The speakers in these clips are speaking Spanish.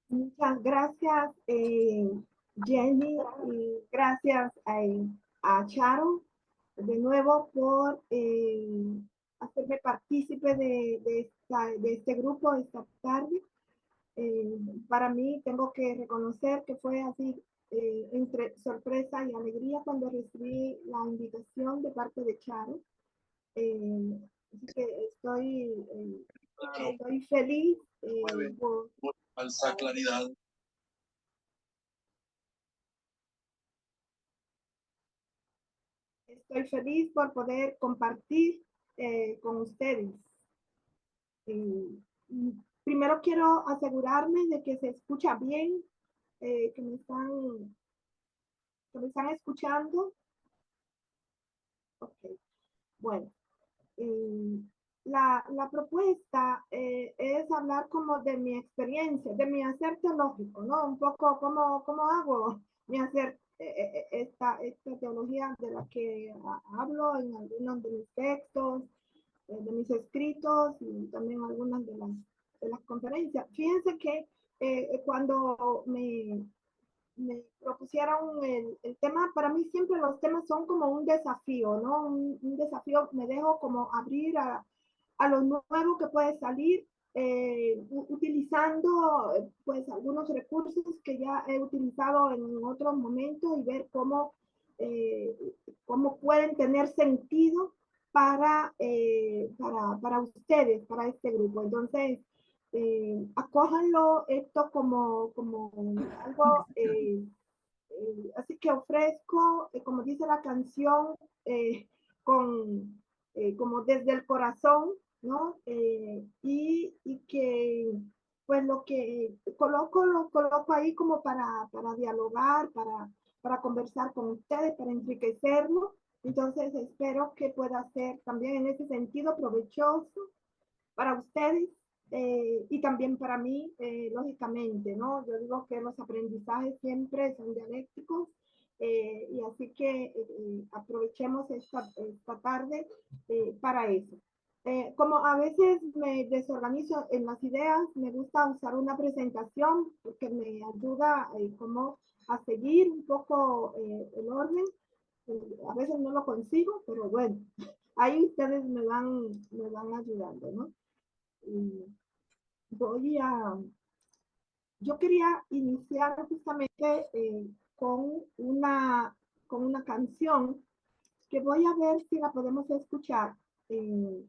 Muchas gracias, Jenny, y gracias a Charo de nuevo por hacerme partícipe de este grupo esta tarde. Para mí tengo que reconocer que fue así entre sorpresa y alegría cuando recibí la invitación de parte de Charo. Eh, Así que estoy feliz por falsa claridad. Estoy feliz por poder compartir con ustedes. Eh, Primero quiero asegurarme de que se escucha bien, eh, que, me están, que me están escuchando. Ok, bueno. Eh, la propuesta es hablar como de mi experiencia, de mi hacer teológico, ¿no? Un poco cómo hago mi hacer esta teología de la que hablo en algunos de mis textos, de mis escritos y también algunas de las conferencias. Fíjense que cuando me propusieron el tema, para mí siempre los temas son como un desafío, ¿no? Un desafío, me dejo como abrir a lo nuevo que puede salir, utilizando pues algunos recursos que ya he utilizado en otros momentos y ver cómo pueden tener sentido para ustedes, para este grupo. Entonces, acójanlo esto como algo, así que ofrezco, como dice la canción, eh, con, como desde el corazón, ¿no? Y que pues lo que lo coloco ahí como para dialogar, para conversar con ustedes, para enriquecerlo. Entonces espero que pueda ser también en ese sentido provechoso para ustedes y también para mí, lógicamente, ¿no? Yo digo que los aprendizajes siempre son dialécticos y así que aprovechemos esta tarde para eso. Como a veces me desorganizo en las ideas, me gusta usar una presentación porque me ayuda como a seguir un poco el orden. A veces no lo consigo, pero bueno, ahí ustedes me van ayudando, ¿no? Y voy a, yo quería iniciar justamente con una canción que voy a ver si la podemos escuchar. Eh,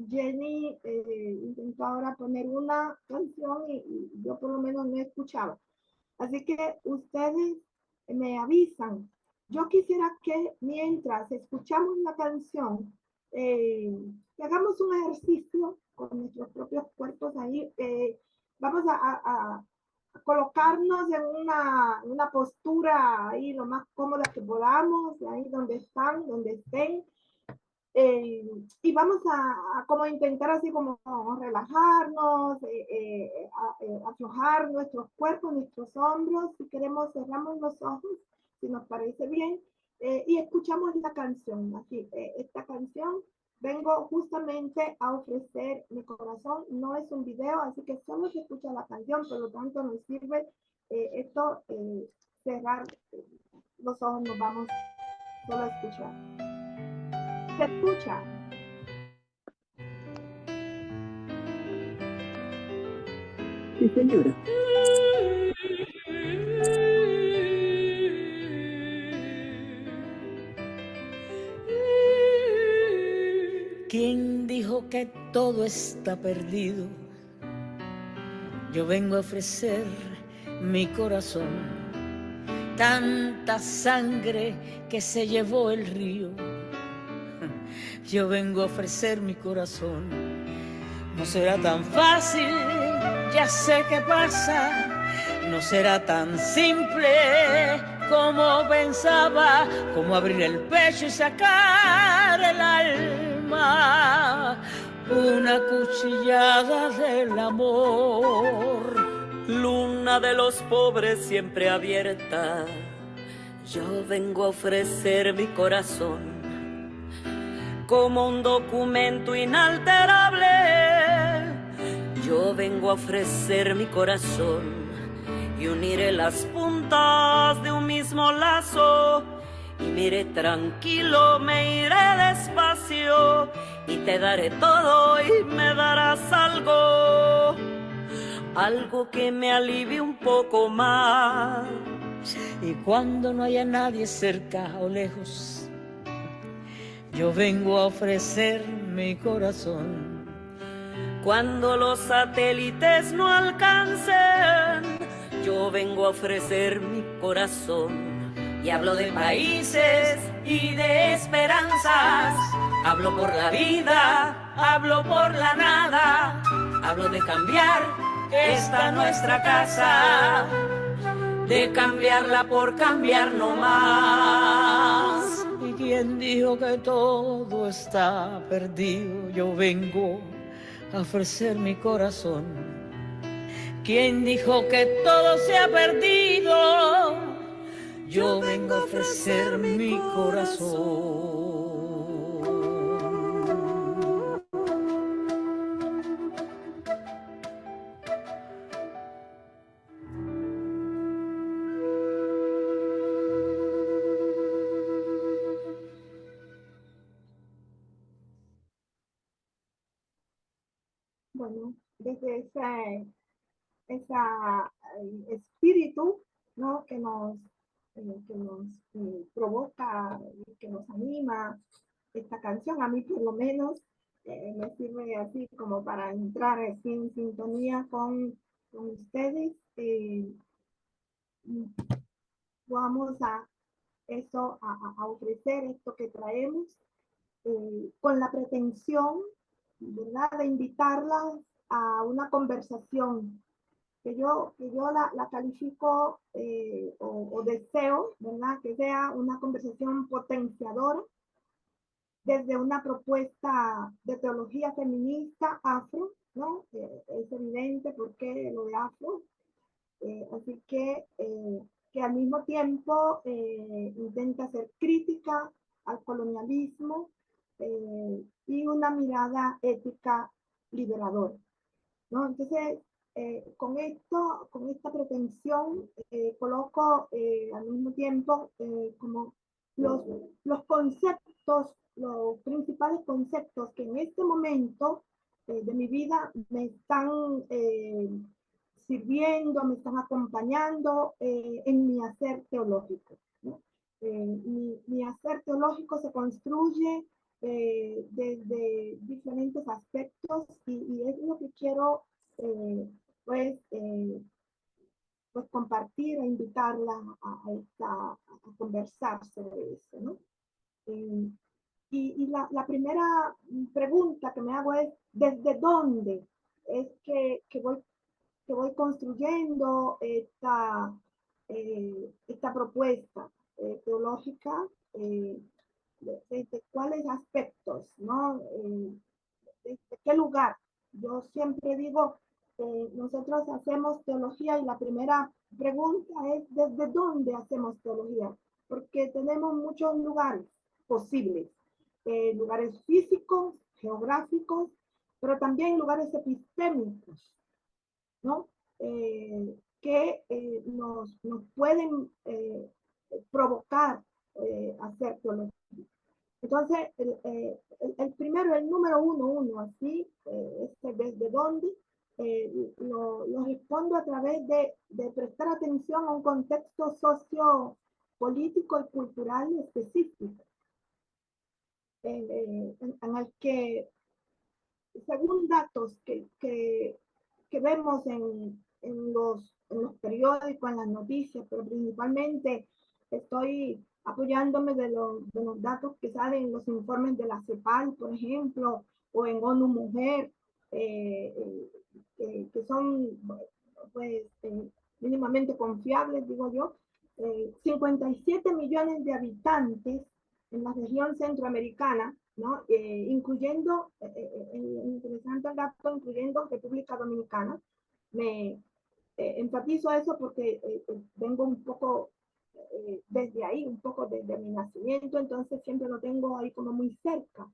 Jenny intentó ahora poner una canción y yo por lo menos no escuchaba. Así que ustedes me avisan. Yo quisiera que mientras escuchamos la canción, que hagamos un ejercicio con nuestros propios cuerpos ahí. Vamos a colocarnos en una postura ahí lo más cómoda que podamos, ahí donde están, donde estén. Y vamos a como intentar así como relajarnos, aflojar nuestros cuerpos, nuestros hombros. Si queremos, cerramos los ojos, si nos parece bien, y escuchamos la canción. Aquí, esta canción, vengo justamente a ofrecer mi corazón. No es un video, así que solo se escucha la canción, por lo tanto nos sirve esto, cerrar los ojos, nos vamos solo a escuchar. Se escucha. Sí, señora. ¿Quién dijo que todo está perdido? Yo vengo a ofrecer mi corazón. Tanta sangre que se llevó el río. Yo vengo a ofrecer mi corazón. No será tan fácil, ya sé qué pasa. No será tan simple como pensaba, como abrir el pecho y sacar el alma. Una cuchillada del amor, luna de los pobres siempre abierta. Yo vengo a ofrecer mi corazón como un documento inalterable. Yo vengo a ofrecer mi corazón y uniré las puntas de un mismo lazo. Y me iré tranquilo, me iré despacio, y te daré todo y me darás algo, algo que me alivie un poco más. Y cuando no haya nadie cerca o lejos, yo vengo a ofrecer mi corazón. Cuando los satélites no alcancen, yo vengo a ofrecer mi corazón. Y hablo de países y de esperanzas, hablo por la vida, hablo por la nada, hablo de cambiar esta nuestra casa, de cambiarla por cambiar no más. ¿Y quién dijo que todo está perdido? Yo vengo a ofrecer mi corazón. ¿Quién dijo que todo se ha perdido? Yo vengo a ofrecer mi corazón. Bueno, desde espíritu, ¿no? que nos provoca, que nos anima esta canción, a mí por lo menos me sirve así como para entrar así en sintonía con ustedes. Vamos a ofrecer esto que traemos con la pretensión, ¿verdad?, de invitarlas a una conversación que yo la califico o deseo, ¿verdad?, que sea una conversación potenciadora desde una propuesta de teología feminista afro, ¿no? Es evidente por qué lo de afro. Así que al mismo tiempo intenta hacer crítica al colonialismo y una mirada ética liberadora, ¿no? Entonces, con esta pretensión, coloco al mismo tiempo como los conceptos, los principales conceptos que en este momento de mi vida me están sirviendo, me están acompañando en mi hacer teológico, ¿no? Mi hacer teológico se construye desde diferentes aspectos y es lo que quiero eh, pues, pues compartir e invitarla a conversar sobre eso, ¿no? Eh, y la primera pregunta que me hago es, ¿desde dónde es que voy construyendo esta propuesta teológica? ¿Desde cuáles aspectos, ¿no? ¿Desde qué lugar? Yo siempre digo, nosotros hacemos teología y la primera pregunta es, ¿desde dónde hacemos teología? Porque tenemos muchos lugares posibles, lugares físicos, geográficos, pero también lugares epistémicos, ¿no? Que nos pueden provocar hacer teología. Entonces, el primero, el número uno, así, desde dónde, lo respondo a través de prestar atención a un contexto sociopolítico y cultural específico, en el que, según datos que vemos en los periódicos, en las noticias, pero principalmente estoy apoyándome de los datos que salen en los informes de la CEPAL, por ejemplo, o en ONU Mujer, que son pues, mínimamente confiables, digo yo. 57 millones de habitantes en la región centroamericana, ¿no? Incluyendo, interesante el dato, incluyendo República Dominicana. Me enfatizo eso porque vengo un poco desde ahí, un poco desde mi nacimiento, entonces siempre lo tengo ahí como muy cerca.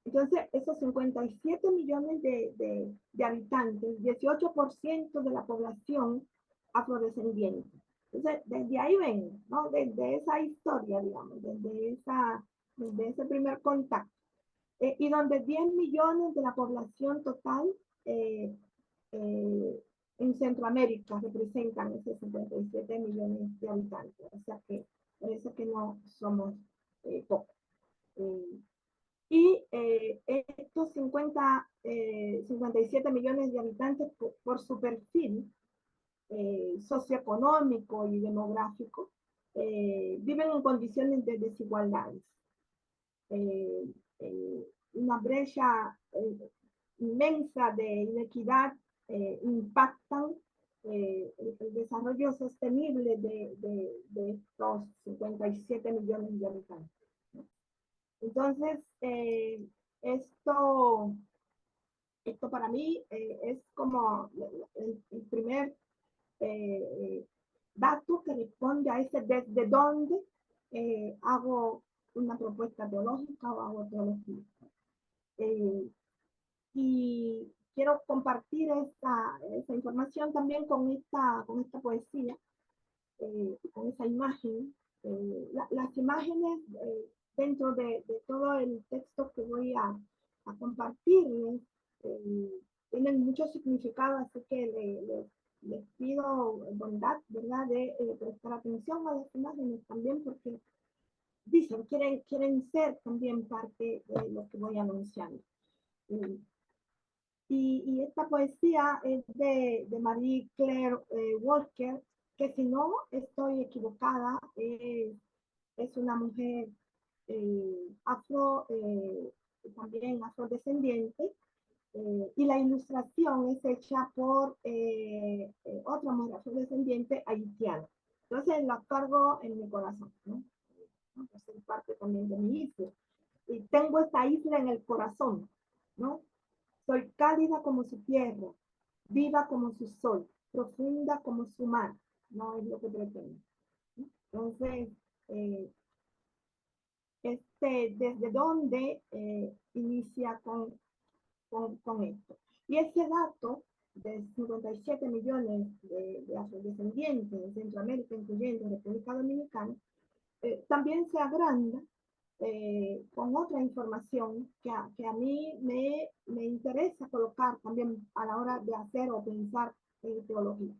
Entonces, esos 57 millones de habitantes, 18% de la población afrodescendientes. Entonces, desde ahí ven, ¿no? Desde esa historia, digamos, desde ese primer contacto. Y donde 10 millones de la población total eh, en Centroamérica representan esos 57 millones de habitantes. O sea que parece que no somos pocos. Y estos 57 millones de habitantes por su perfil socioeconómico y demográfico viven en condiciones de desigualdades. Una brecha inmensa de inequidad impactan el desarrollo sostenible de estos 57 millones de habitantes. Entonces, esto para mí es como el primer dato que responde a ese desde dónde hago una propuesta teológica o hago teología. Y quiero compartir esta información también con esta poesía, con esa imagen. Las imágenes dentro de todo el texto que voy a compartirles tienen mucho significado, así que les pido bondad, ¿verdad?, de prestar atención a las imágenes también, porque dicen, quieren ser también parte de lo que voy anunciando. Y esta poesía es de Marie Claire Walker, que si no estoy equivocada, es una mujer también afrodescendiente, y la ilustración es hecha por otra mujer afrodescendiente haitiana. Entonces la cargo en mi corazón, ¿no? Es parte también de mi isla. Y tengo esta isla en el corazón, ¿no? Soy cálida como su tierra, viva como su sol, profunda como su mar. No es lo que pretendo. Entonces, desde dónde inicia con esto. Y ese dato de 57 millones de afrodescendientes en Centroamérica, incluyendo República Dominicana, también se agranda con otra información que a mí me interesa colocar también a la hora de hacer o pensar en teología.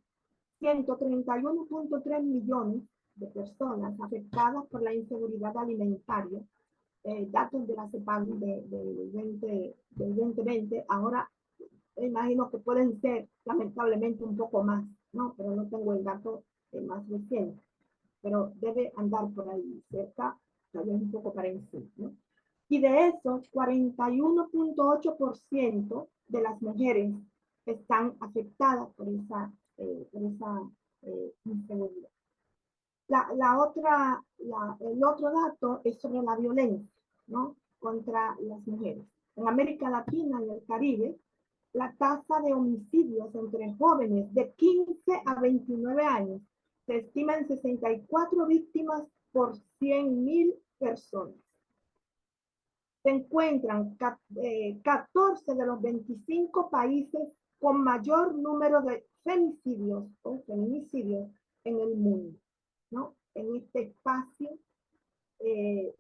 131.3 millones de personas afectadas por la inseguridad alimentaria, datos de la CEPAL del 2020, ahora imagino que pueden ser lamentablemente un poco más, ¿no? Pero no tengo el dato más reciente, pero debe andar por ahí cerca, tal vez un poco para encima, ¿no? Y de esos, 41.8% de las mujeres están afectadas por esa inseguridad. El otro dato es sobre la violencia, ¿no?, contra las mujeres. En América Latina y el Caribe, la tasa de homicidios entre jóvenes de 15 a 29 años se estima en 64 víctimas por 100.000 personas. Se encuentran 14 de los 25 países con mayor número de femicidios o feminicidios en el mundo, ¿no?, en este espacio de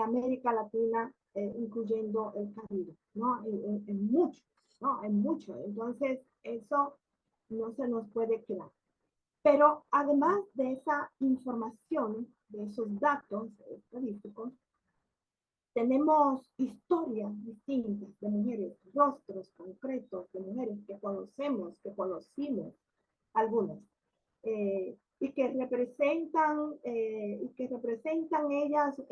América Latina, incluyendo el Caribe, ¿no? En mucho, ¿no? En mucho. Entonces, eso no se nos puede quedar. Pero además de esa información, de esos datos estadísticos, tenemos historias distintas de mujeres, rostros concretos de mujeres que conocemos, que conocimos, algunas, y que representan ellas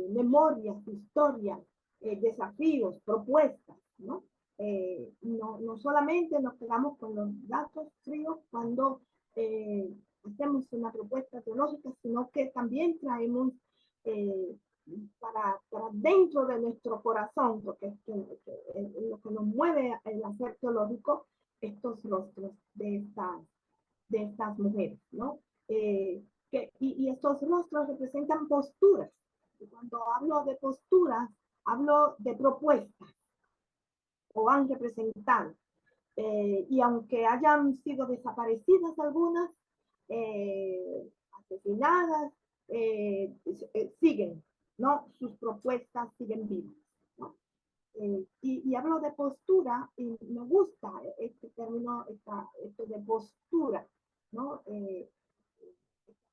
memorias, historias, desafíos, propuestas, ¿no? No solamente nos quedamos con los datos fríos cuando hacemos una propuesta teológica, sino que también traemos para dentro de nuestro corazón, porque es lo que nos mueve el hacer teológico, estos rostros de estas mujeres, ¿no? Y estos rostros representan posturas. Y cuando hablo de posturas, hablo de propuestas, o han representado. Y aunque hayan sido desaparecidas algunas, asesinadas, siguen, ¿no? Sus propuestas siguen vivas, ¿no? Y hablo de postura y me gusta este término, esto de postura, ¿no?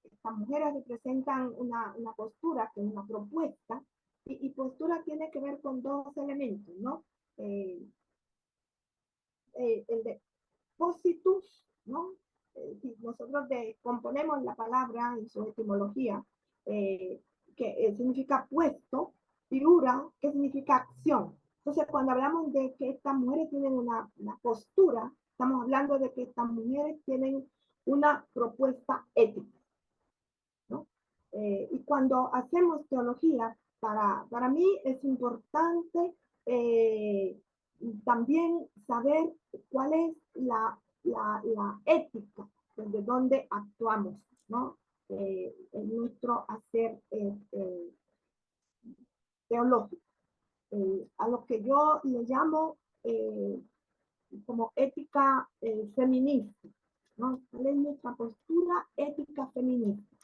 Estas mujeres representan una postura, que es una propuesta, y postura tiene que ver con dos elementos, ¿no? El de positus, ¿no? Si nosotros componemos la palabra en su etimología, que significa puesto, y ura, que significa acción. Entonces, cuando hablamos de que estas mujeres tienen una postura, estamos hablando de que estas mujeres tienen una propuesta ética, ¿no? Y cuando hacemos teología, para mí es importante también saber cuál es la ética desde donde actuamos, ¿no? En nuestro hacer teológico, a lo que yo le llamo como ética feminista, ¿no? ¿Cuál es nuestra postura ética feminista?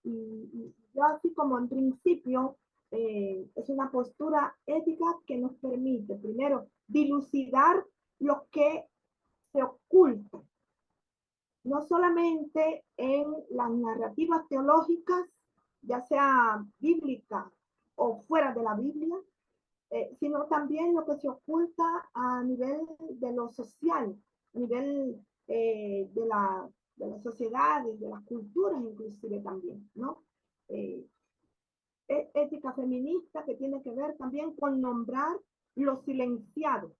Y yo así como en principio es una postura ética que nos permite primero dilucidar lo que se oculta, no solamente en las narrativas teológicas, ya sea bíblica o fuera de la Biblia, sino también lo que se oculta a nivel de lo social, a nivel de las sociedades, de las culturas inclusive también, ¿no? Ética feminista que tiene que ver también con nombrar lo silenciado,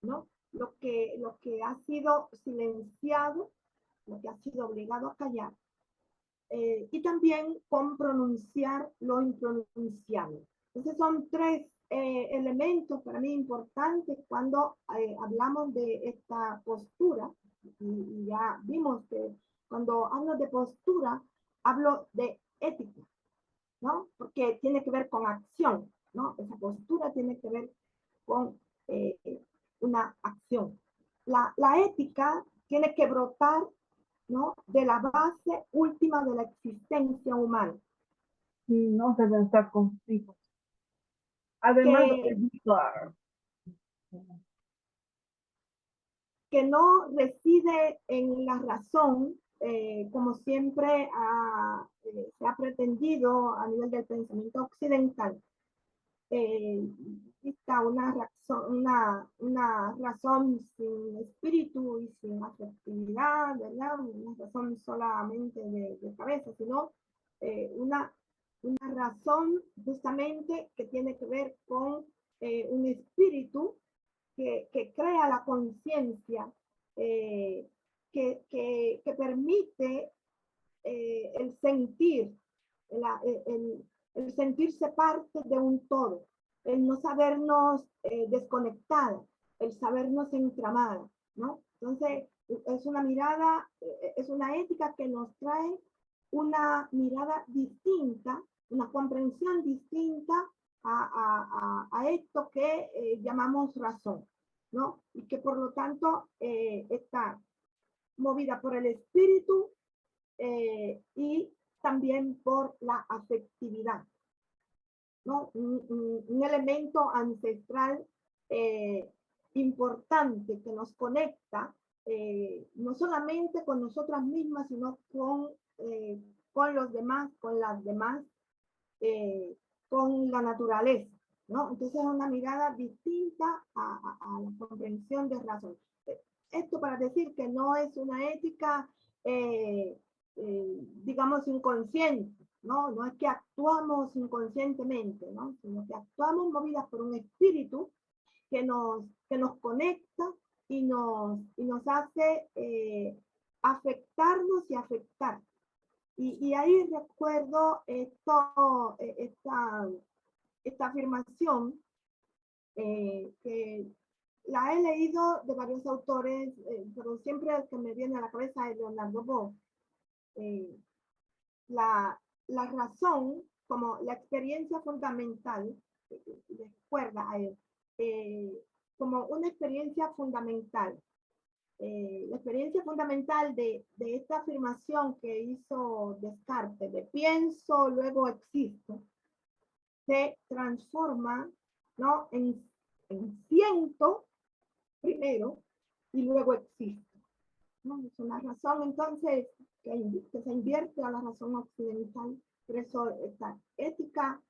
¿no? Lo que ha sido silenciado, lo que ha sido obligado a callar, y también con pronunciar lo impronunciable. Entonces son tres elementos para mí importantes cuando hablamos de esta postura, y ya vimos que cuando hablo de postura, hablo de ética, ¿no? Porque tiene que ver con acción, ¿no? Esa postura tiene que ver con eh, una acción. La ética tiene que brotar, ¿no? De la base última de la existencia humana. No deben estar conflictos. Además, que no reside en la razón, como siempre se ha pretendido a nivel del pensamiento occidental. Está una razón sin espíritu y sin afectividad, ¿verdad? Una razón solamente de cabeza, sino una razón justamente que tiene que ver con un espíritu que crea la conciencia, que permite el sentir, el sentirse parte de un todo, el no sabernos desconectar, el sabernos entramar, ¿no? Entonces, es una mirada, es una ética que nos trae una mirada distinta, una comprensión distinta a esto que llamamos razón, ¿no? Y que por lo tanto está movida por el espíritu y también por la afectividad, ¿no? Un elemento ancestral importante que nos conecta no solamente con nosotras mismas, sino con los demás, con las demás, con la naturaleza, ¿no? Entonces es una mirada distinta a la comprensión de razón. Esto para decir que no es una ética digamos, inconsciente, ¿no? No es que actuamos inconscientemente, ¿no? Sino que actuamos movidas por un espíritu que nos conecta y nos hace afectarnos y afectar. Y ahí recuerdo esta afirmación que la he leído de varios autores, pero siempre el que me viene a la cabeza es Leonardo Boff. La razón como la experiencia fundamental, recuerda a él, como una experiencia fundamental. La experiencia fundamental de esta afirmación que hizo Descartes, de pienso, luego existo, se transforma, ¿no?, en siento primero y luego existo, ¿no? Es una razón entonces que se invierte a la razón occidental. Por eso esta ética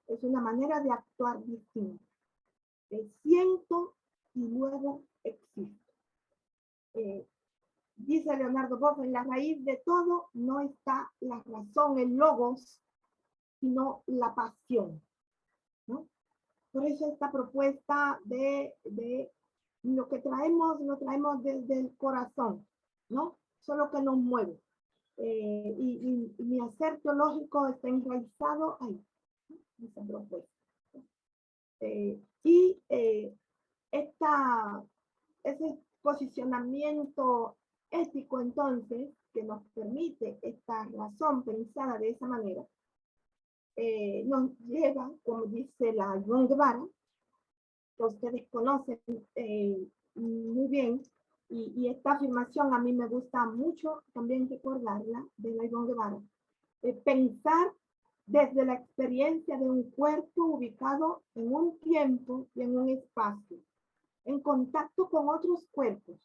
es una manera de actuar distinta. Siento y luego existo. Dice Leonardo Boff, en la raíz de todo no está la razón, el logos, sino la pasión, ¿no? Por eso esta propuesta de lo que traemos, lo traemos desde el corazón, ¿no? Solo que nos mueve. Y mi hacer teológico está enraizado ahí, ¿no? Esa propuesta. Ese posicionamiento ético, entonces, que nos permite esta razón pensada de esa manera, nos lleva, como dice la Ivonne Guevara, que ustedes conocen muy bien, y esta afirmación a mí me gusta mucho también recordarla, de la Ivonne Guevara, pensar desde la experiencia de un cuerpo ubicado en un tiempo y en un espacio, en contacto con otros cuerpos,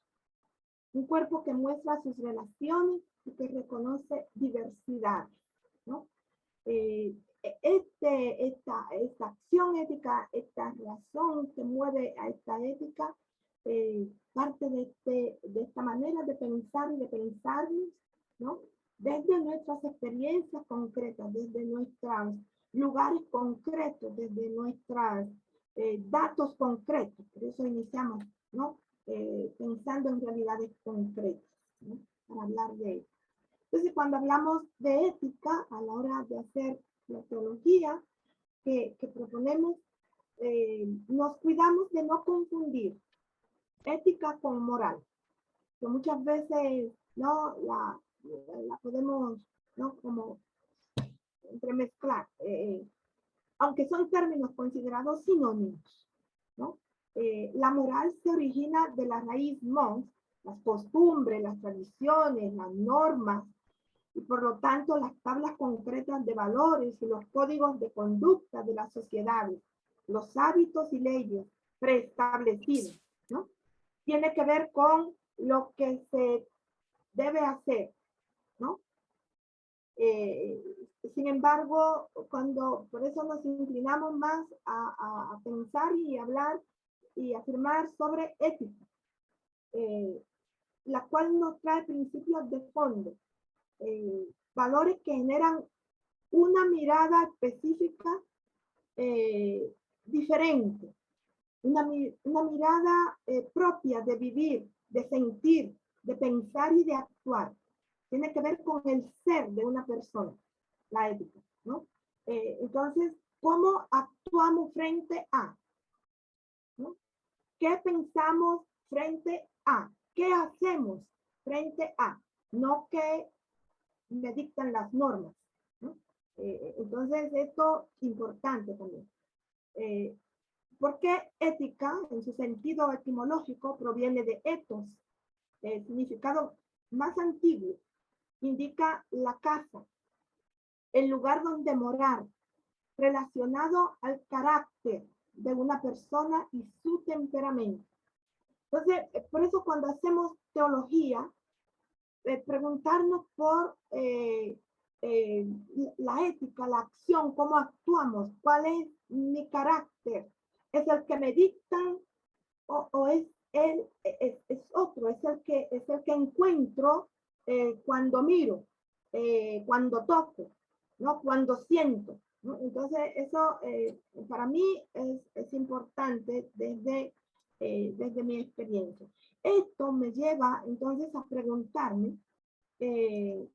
un cuerpo que muestra sus relaciones y que reconoce diversidad, ¿no? Esta acción ética, esta razón que mueve a esta ética, parte de esta manera de pensar y de pensarnos, ¿no?, desde nuestras experiencias concretas, desde nuestros lugares concretos, desde nuestros datos concretos. Por eso iniciamos, ¿no?, pensando en realidades concretas, ¿no?, para hablar de ello. Entonces, cuando hablamos de ética, a la hora de hacer la teología que proponemos, nos cuidamos de no confundir ética con moral, que muchas veces, ¿no?, la podemos, ¿no?, como entremezclar, aunque son términos considerados sinónimos, ¿no? La moral se origina de la raíz mons, las costumbres, las tradiciones, las normas, y por lo tanto las tablas concretas de valores y los códigos de conducta de las sociedades, los hábitos y leyes preestablecidos, ¿no? Tiene que ver con lo que se debe hacer, ¿no? Sin embargo, por eso nos inclinamos más a pensar y hablar y afirmar sobre ética, la cual nos trae principios de fondo, valores que generan una mirada específica diferente, una mirada propia de vivir, de sentir, de pensar y de actuar. Tiene que ver con el ser de una persona, la ética, ¿no? Entonces, ¿cómo actuamos frente a? ¿No? ¿Qué pensamos frente a? ¿Qué hacemos frente a? No qué me dictan las normas, ¿no? Entonces, esto es importante también. Porque ética, en su sentido etimológico, proviene de ethos, el significado más antiguo, indica la casa, el lugar donde morar, relacionado al carácter de una persona y su temperamento. Entonces, por eso cuando hacemos teología, preguntarnos por la ética, la acción, cómo actuamos, cuál es mi carácter, es el que me dictan o es otro, es el que encuentro cuando miro, cuando toco, ¿no?, cuando siento, ¿no? Entonces eso para mí es importante desde mi experiencia. Esto me lleva entonces a preguntarme de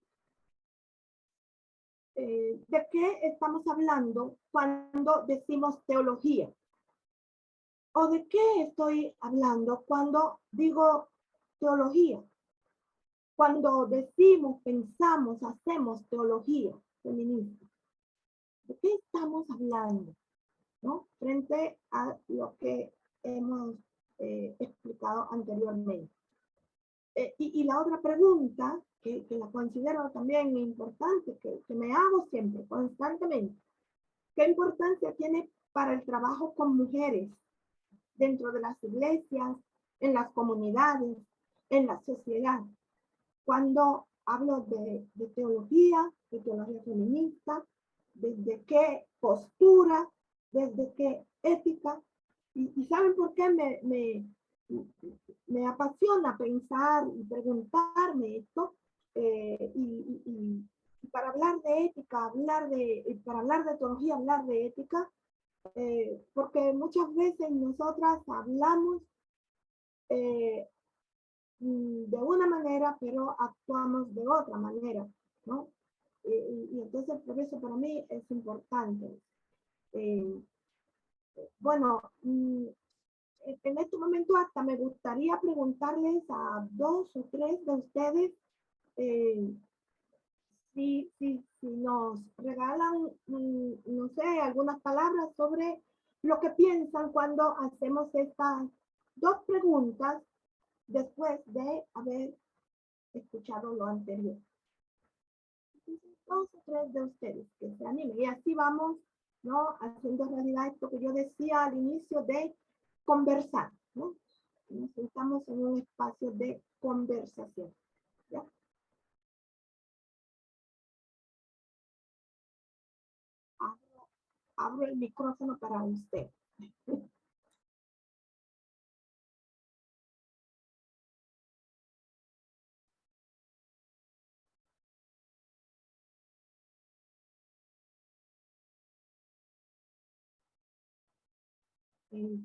qué estamos hablando cuando decimos teología. ¿O de qué estoy hablando cuando digo teología? Cuando decimos, pensamos, hacemos teología feminista. ¿De qué estamos hablando? ¿No? Frente a lo que hemos explicado anteriormente. Y la otra pregunta, que la considero también importante, que me hago siempre, constantemente, ¿qué importancia tiene para el trabajo con mujeres dentro de las iglesias, en las comunidades, en la sociedad? Cuando hablo de teología feminista, desde qué postura, desde qué ética, y ¿saben por qué me apasiona pensar y preguntarme esto? Y para hablar de ética, para hablar de teología, hablar de ética, porque muchas veces nosotras hablamos de una manera, pero actuamos de otra manera, ¿no? Y entonces por eso para mí es importante. Bueno, en este momento hasta me gustaría preguntarles a 2 o 3 de ustedes si nos regalan, no sé, algunas palabras sobre lo que piensan cuando hacemos estas 2 preguntas después de haber escuchado lo anterior. 2 o 3 de ustedes que se animen. Y así vamos, ¿no? Haciendo realidad esto que yo decía al inicio de conversar, ¿no? Nos sentamos en un espacio de conversación. ¿Ya? Abro el micrófono para usted.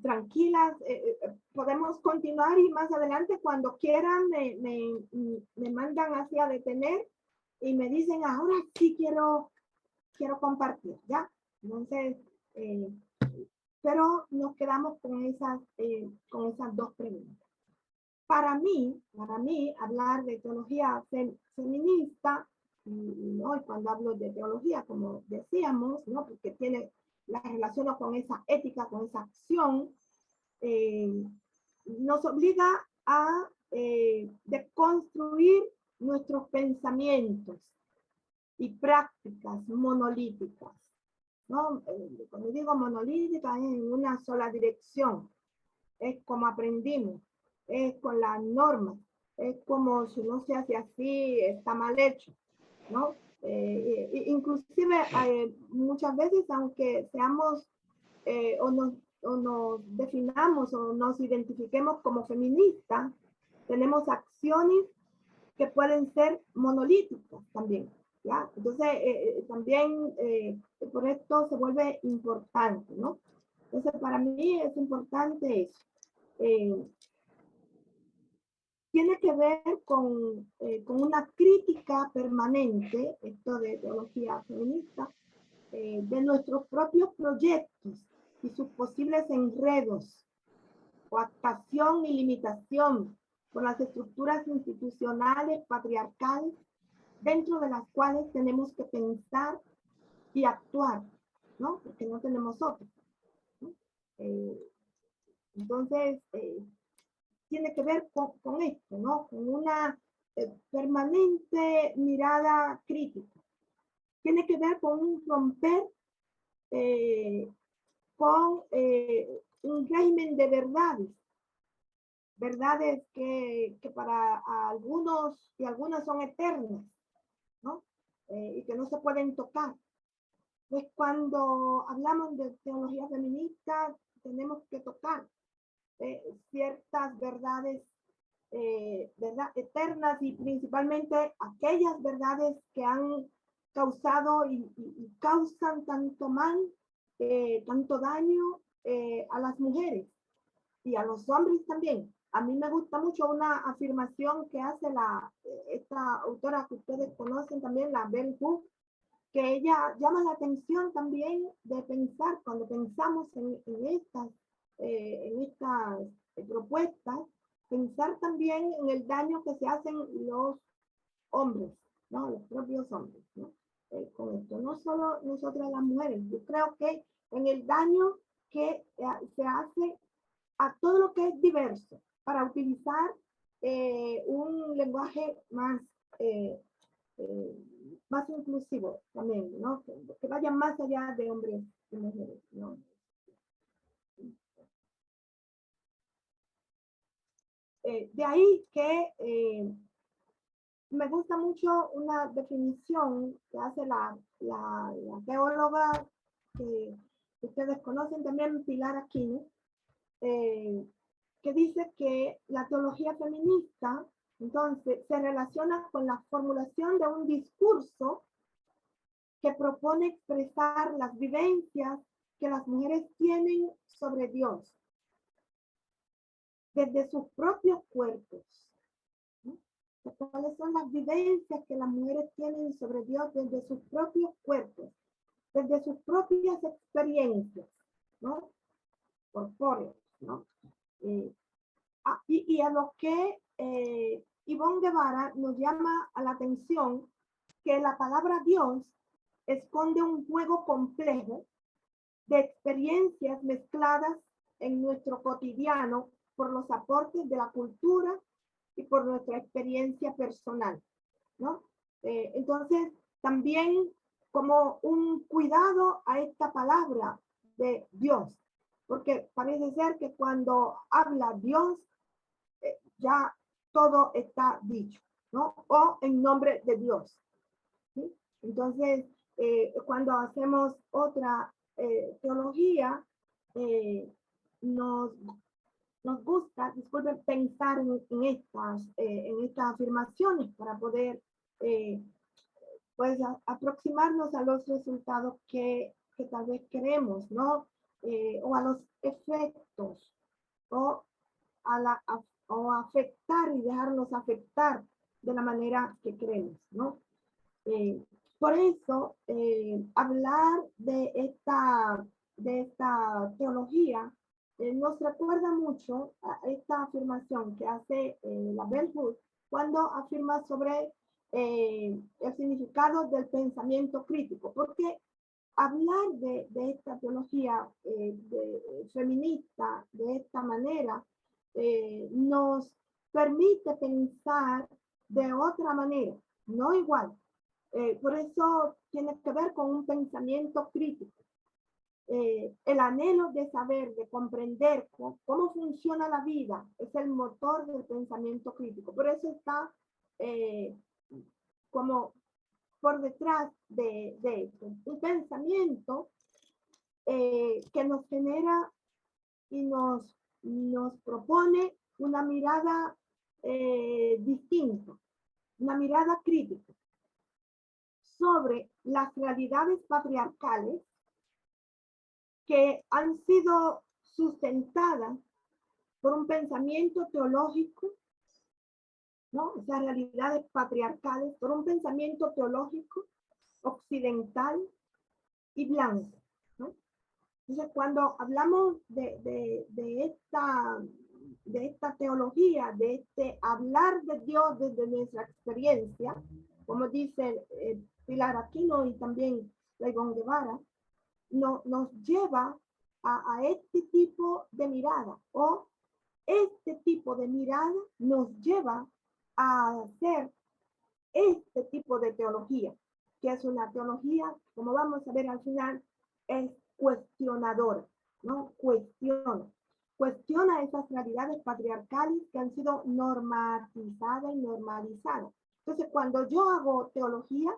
Tranquilas, podemos continuar y más adelante cuando quieran me mandan hacia detener y me dicen ahora sí quiero compartir, ¿ya? Entonces, pero nos quedamos con esas 2 preguntas. Para mí hablar de teología feminista, ¿no? Y cuando hablo de teología, como decíamos, ¿no? Porque tiene la relación con esa ética, con esa acción, nos obliga a deconstruir nuestros pensamientos y prácticas monolíticas, ¿no? Cuando digo monolítica es en una sola dirección, es como aprendimos, es con las normas, es como si no se hace así, está mal hecho, ¿no? Inclusive muchas veces, aunque seamos o nos definamos o nos identifiquemos como feministas, tenemos acciones que pueden ser monolíticas también, ¿ya? Entonces, también por esto se vuelve importante, ¿no? Entonces, para mí es importante eso. Tiene que ver con una crítica permanente, esto de teología feminista, de nuestros propios proyectos y sus posibles enredos, coactación y limitación por las estructuras institucionales patriarcales dentro de las cuales tenemos que pensar y actuar, ¿no? Porque no tenemos otro, ¿no? Entonces, tiene que ver con esto, ¿no? Con una permanente mirada crítica. Tiene que ver con un romper con un régimen de verdades que para algunos y algunas son eternas, ¿no? Y que no se pueden tocar. Pues cuando hablamos de teología feminista, tenemos que tocar ciertas verdades eternas y principalmente aquellas verdades que han causado y causan tanto mal, tanto daño a las mujeres y a los hombres también. A mí me gusta mucho una afirmación que hace esta autora que ustedes conocen también, la Bell Hooks, que ella llama la atención también de pensar, cuando pensamos en estas propuestas, pensar también en el daño que se hacen los hombres, ¿no? Los propios hombres, ¿no? Con esto, no solo nosotras las mujeres, yo creo que en el daño que se hace a todo lo que es diverso, para utilizar un lenguaje más, más inclusivo también, ¿no? Que vaya más allá de hombres y mujeres, ¿no? De ahí que me gusta mucho una definición que hace la teóloga que ustedes conocen también, Pilar Aquino, que dice que la teología feminista, entonces, se relaciona con la formulación de un discurso que propone expresar las vivencias que las mujeres tienen sobre Dios, desde sus propios cuerpos. ¿Cuáles son las vivencias que las mujeres tienen sobre Dios desde sus propios cuerpos, desde sus propias experiencias, ¿no? Corpóreas, ¿no? Y a lo que Ivonne Guevara nos llama a la atención que la palabra Dios esconde un juego complejo de experiencias mezcladas en nuestro cotidiano por los aportes de la cultura y por nuestra experiencia personal, ¿no? Entonces, también como un cuidado a esta palabra de Dios, porque parece ser que cuando habla Dios, ya todo está dicho, ¿no? O en nombre de Dios, ¿sí? Entonces, cuando hacemos otra teología, nos gusta, disculpen, pensar en estas afirmaciones para poder pues aproximarnos a los resultados que tal vez queremos, ¿no? O a los efectos, o afectar y dejarnos afectar de la manera que queremos, ¿no? Por eso, hablar de esta teología nos recuerda mucho a esta afirmación que hace la Bell Hooks cuando afirma sobre el significado del pensamiento crítico, porque hablar de esta teología feminista de esta manera nos permite pensar de otra manera, no igual. Por eso tiene que ver con un pensamiento crítico. El anhelo de saber, de comprender cómo funciona la vida, es el motor del pensamiento crítico. Por eso está como por detrás de esto. Un pensamiento que nos genera y nos propone una mirada distinta, una mirada crítica sobre las realidades patriarcales que han sido sustentadas por un pensamiento teológico, ¿no? Esas realidades patriarcales, por un pensamiento teológico occidental y blanco, ¿no? Entonces, cuando hablamos de esta teología, de este hablar de Dios desde nuestra experiencia, como dice Pilar Aquino y también Ivonne Guevara, nos lleva a este tipo de mirada, o este tipo de mirada nos lleva a hacer este tipo de teología, que es una teología, como vamos a ver al final, es cuestionadora, ¿no? Cuestiona esas realidades patriarcales que han sido normatizadas y normalizadas. Entonces, cuando yo hago teología,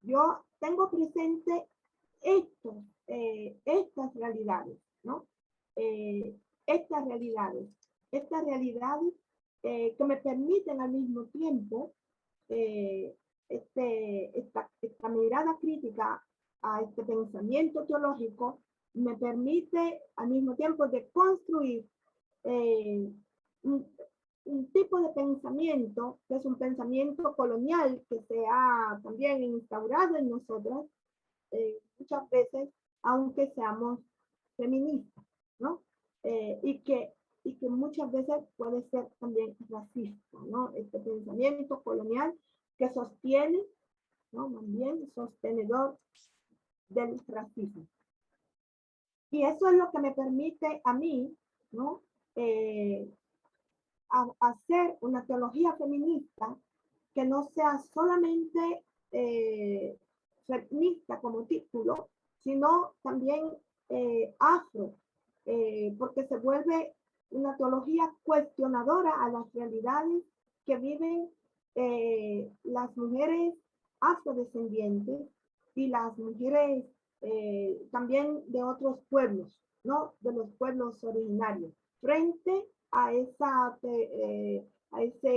yo tengo presente estas realidades, ¿no? Estas realidades que me permiten al mismo tiempo esta mirada crítica a este pensamiento teológico, me permite al mismo tiempo de construir un tipo de pensamiento que es un pensamiento colonial que se ha también instaurado en nosotras muchas veces, aunque seamos feministas, ¿no? Y que muchas veces puede ser también racista, ¿no? Este pensamiento colonial que sostiene, ¿no? También sostenedor del racismo. Y eso es lo que me permite a mí, ¿no? hacer una teología feminista que no sea solamente feminista como título, sino también afro, porque se vuelve una teología cuestionadora a las realidades que viven las mujeres afrodescendientes y las mujeres también de otros pueblos, ¿no? De los pueblos originarios, frente a ese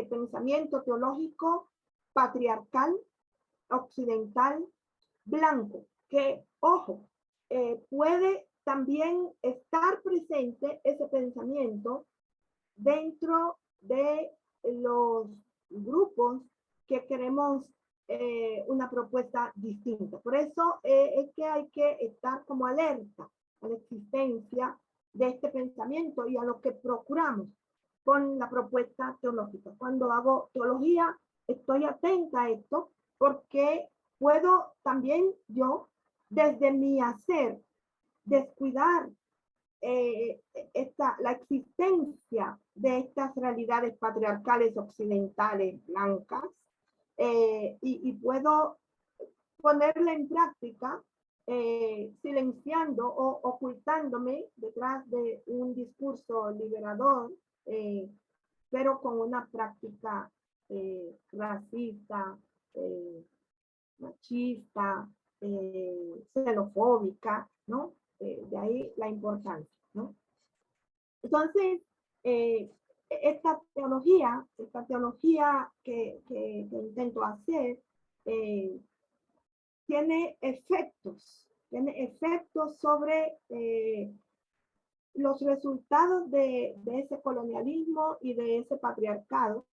pensamiento teológico patriarcal, occidental, blanco, que, ojo, puede también estar presente ese pensamiento dentro de los grupos que queremos una propuesta distinta. Por eso es que hay que estar como alerta a la existencia de este pensamiento y a lo que procuramos con la propuesta teológica. Cuando hago teología, estoy atenta a esto porque puedo también yo, desde mi hacer, descuidar la existencia de estas realidades patriarcales occidentales blancas y puedo ponerla en práctica silenciando o ocultándome detrás de un discurso liberador, pero con una práctica racista, machista, xenofóbica, ¿no? De ahí la importancia, ¿no? Entonces, esta teología que intento hacer, tiene efectos sobre los resultados de ese colonialismo y de ese patriarcado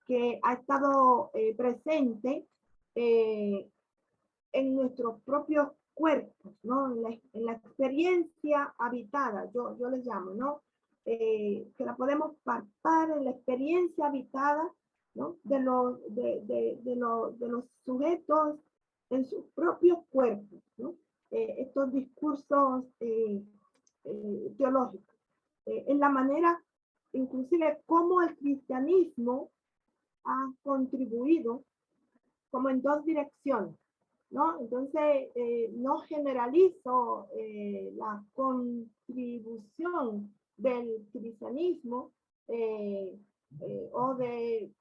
que ha estado presente en nuestros propios cuerpos, ¿no? En la experiencia habitada, yo les llamo, ¿no? Que la podemos palpar en la experiencia habitada, ¿no? De los sujetos en sus propios cuerpos, ¿no? Estos discursos teológicos, en la manera, inclusive, cómo el cristianismo ha contribuido como en dos direcciones, ¿no? Entonces, no generalizo la contribución del cristianismo o de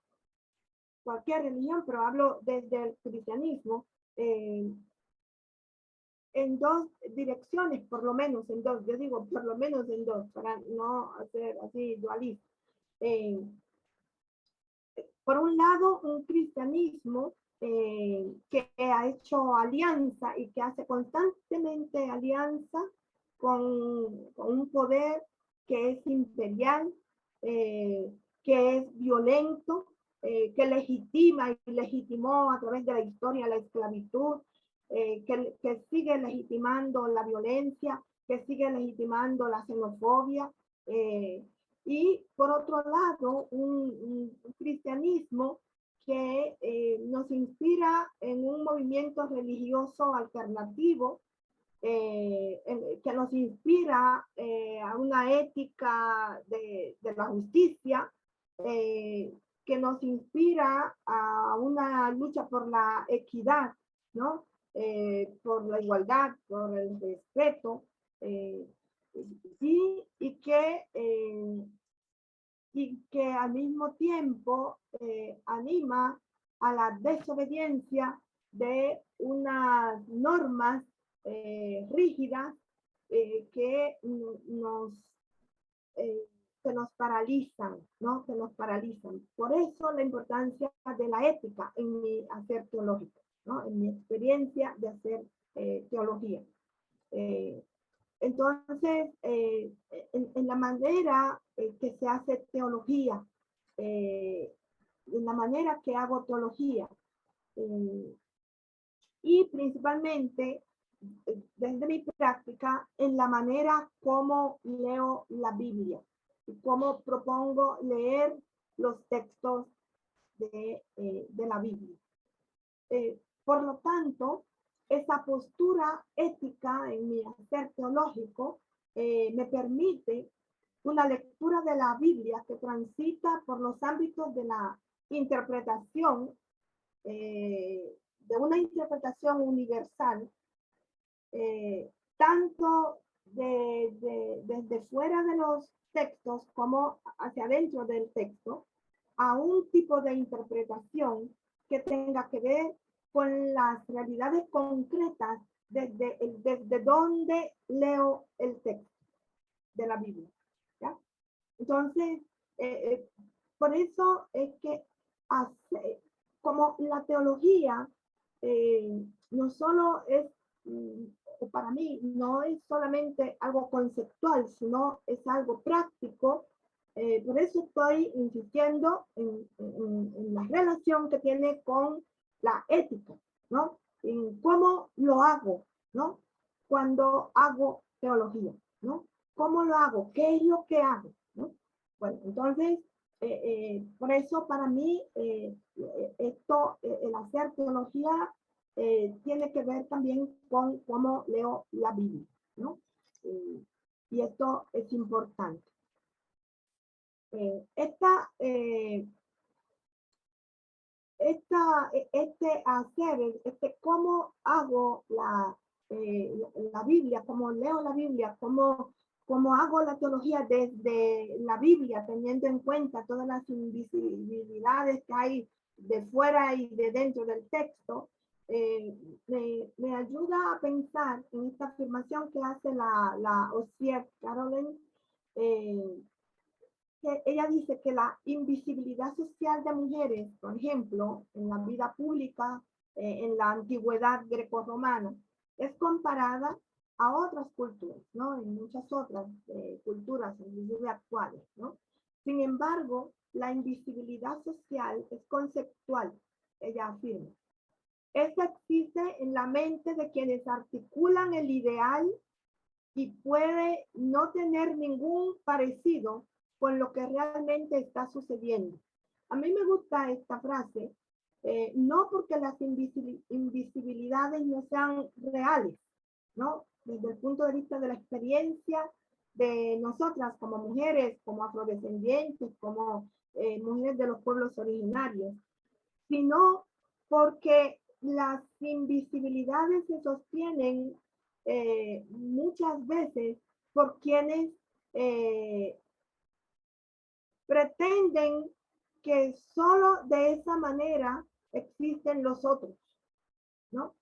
cualquier religión, pero hablo desde el cristianismo en dos direcciones, por lo menos en dos, yo digo por lo menos en dos, para no hacer así dualista. Por un lado, un cristianismo que ha hecho alianza y que hace constantemente alianza con un poder que es imperial, que es violento, que legitima y legitimó a través de la historia la esclavitud, que sigue legitimando la violencia, que sigue legitimando la xenofobia, y por otro lado, un cristianismo que nos inspira en un movimiento religioso alternativo, que nos inspira a una ética de la justicia, que nos inspira a una lucha por la equidad, ¿no? Por la igualdad, por el respeto, y que al mismo tiempo anima a la desobediencia de unas normas rígidas que nos paralizan, ¿no? Que nos paralizan. Por eso la importancia de la ética en mi hacer teológico, ¿no? En mi experiencia de hacer teología. Entonces, en la manera que se hace teología, en la manera que hago teología, y principalmente desde mi práctica, en la manera como leo la Biblia y cómo propongo leer los textos de la Biblia. Por lo tanto, esa postura ética en mi hacer teológico me permite una lectura de la Biblia que transita por los ámbitos de la interpretación, de una interpretación universal, tanto desde fuera de los textos como hacia adentro del texto, a un tipo de interpretación que tenga que ver con las realidades concretas desde donde leo el texto de la Biblia. ¿Ya? Entonces, por eso es que como la teología no solo es, para mí, no es solamente algo conceptual, sino es algo práctico. Por eso estoy insistiendo en la relación que tiene con la ética, ¿no? En cómo lo hago, ¿no? Cuando hago teología, ¿no? ¿Cómo lo hago? ¿Qué es lo que hago? ¿No? Bueno, entonces, por eso para mí, el hacer teología tiene que ver también con cómo leo la Biblia, ¿no? Y esto es importante. Cómo hago la Biblia, cómo leo la Biblia, cómo hago la teología desde la Biblia, teniendo en cuenta todas las invisibilidades que hay de fuera y de dentro del texto, me ayuda a pensar en esta afirmación que hace la Osier Caroline, que ella dice que la invisibilidad social de mujeres, por ejemplo, en la vida pública, en la antigüedad grecorromana, es comparada a otras culturas, ¿no? En muchas otras culturas, inclusive actuales, ¿no? Sin embargo, la invisibilidad social es conceptual, ella afirma. Esta existe en la mente de quienes articulan el ideal y puede no tener ningún parecido con lo que realmente está sucediendo. A mí me gusta esta frase, no porque las invisibilidades no sean reales, ¿no? Desde el punto de vista de la experiencia de nosotras como mujeres, como afrodescendientes, como mujeres de los pueblos originarios, sino porque las invisibilidades se sostienen muchas veces por quienes pretenden que solo de esa manera existen los otros, ¿no?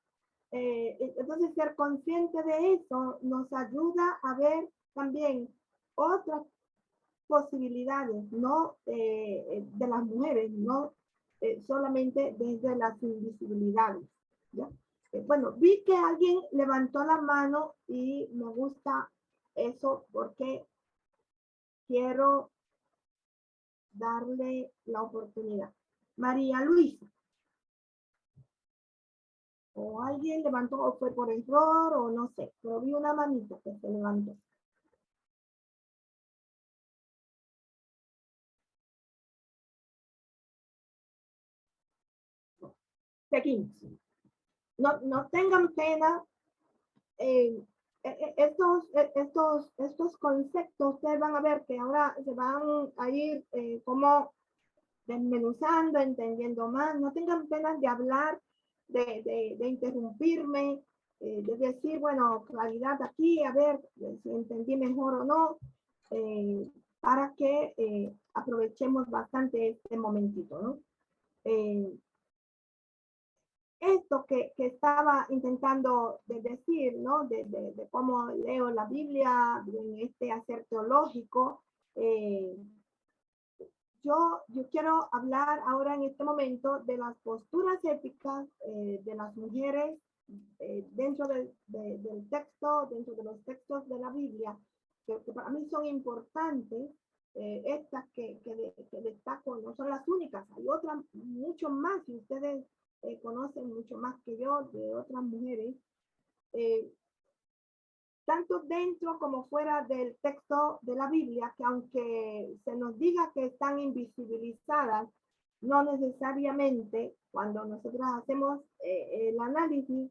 Entonces, ser consciente de eso nos ayuda a ver también otras posibilidades, no de las mujeres, no solamente desde las invisibilidades, ¿ya? Bueno, vi que alguien levantó la mano y me gusta eso porque quiero darle la oportunidad. María Luisa. O alguien levantó, o fue por error, o no sé, pero vi una manita que se levantó. Seguimos. No tengan pena. Estos conceptos, ustedes van a ver que ahora se van a ir como desmenuzando, entendiendo más. No tengan pena de hablar, de interrumpirme, de decir, bueno, claridad aquí, a ver si entendí mejor o no, para que aprovechemos bastante este momentito, ¿no? Esto que estaba intentando decir, ¿no? De cómo leo la Biblia, en este hacer teológico, yo quiero hablar ahora en este momento de las posturas éticas de las mujeres dentro del texto, dentro de los textos de la Biblia, que para mí son importantes. Estas que destaco no son las únicas, hay otras mucho más, y ustedes conocen mucho más que yo de otras mujeres, tanto dentro como fuera del texto de la Biblia, que aunque se nos diga que están invisibilizadas, no necesariamente cuando nosotros hacemos el análisis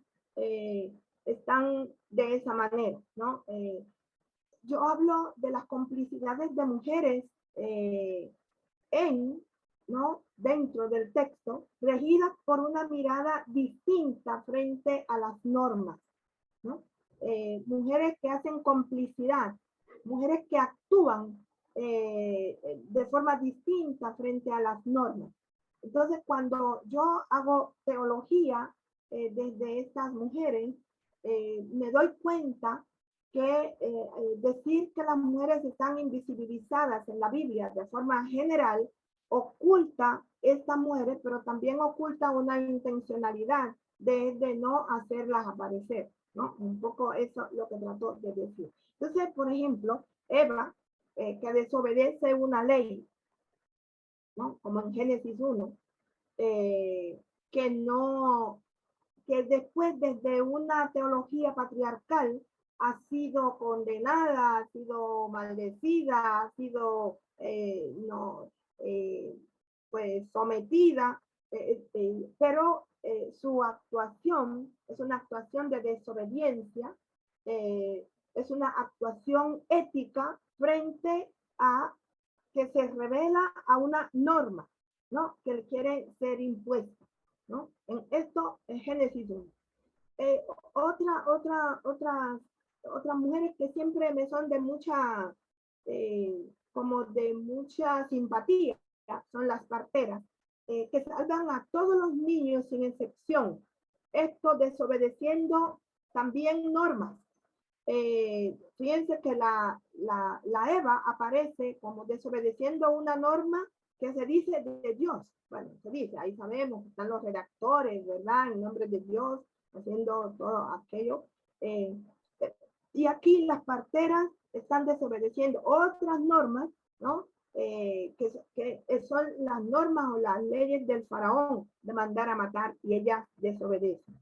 están de esa manera, ¿no? yo hablo de las complicidades de mujeres ¿no? Dentro del texto, regidas por una mirada distinta frente a las normas, ¿no? Mujeres que hacen complicidad, mujeres que actúan de forma distinta frente a las normas. Entonces, cuando yo hago teología desde estas mujeres, me doy cuenta que decir que las mujeres están invisibilizadas en la Biblia de forma general oculta estas mujeres, pero también oculta una intencionalidad de no hacerlas aparecer, ¿no? Un poco eso es lo que trato de decir. Entonces, por ejemplo, Eva, que desobedece una ley, ¿no? Como en Génesis 1, que después desde una teología patriarcal ha sido condenada, ha sido maldecida, ha sido pues sometida, pero su actuación es una actuación de desobediencia, es una actuación ética frente a que se revela a una norma, ¿no? Que quiere ser impuesta, ¿no? En esto es Génesis 1. Otras mujeres que siempre me son de mucha, como de mucha simpatía, son las parteras, que salvan a todos los niños sin excepción. Esto desobedeciendo también normas. Fíjense que la Eva aparece como desobedeciendo una norma que se dice de Dios. Bueno, se dice, ahí sabemos que están los redactores, ¿verdad? En nombre de Dios, haciendo todo aquello. Y aquí las parteras están desobedeciendo otras normas, ¿no? Que son las normas o las leyes del faraón de mandar a matar, y ellas desobedecen.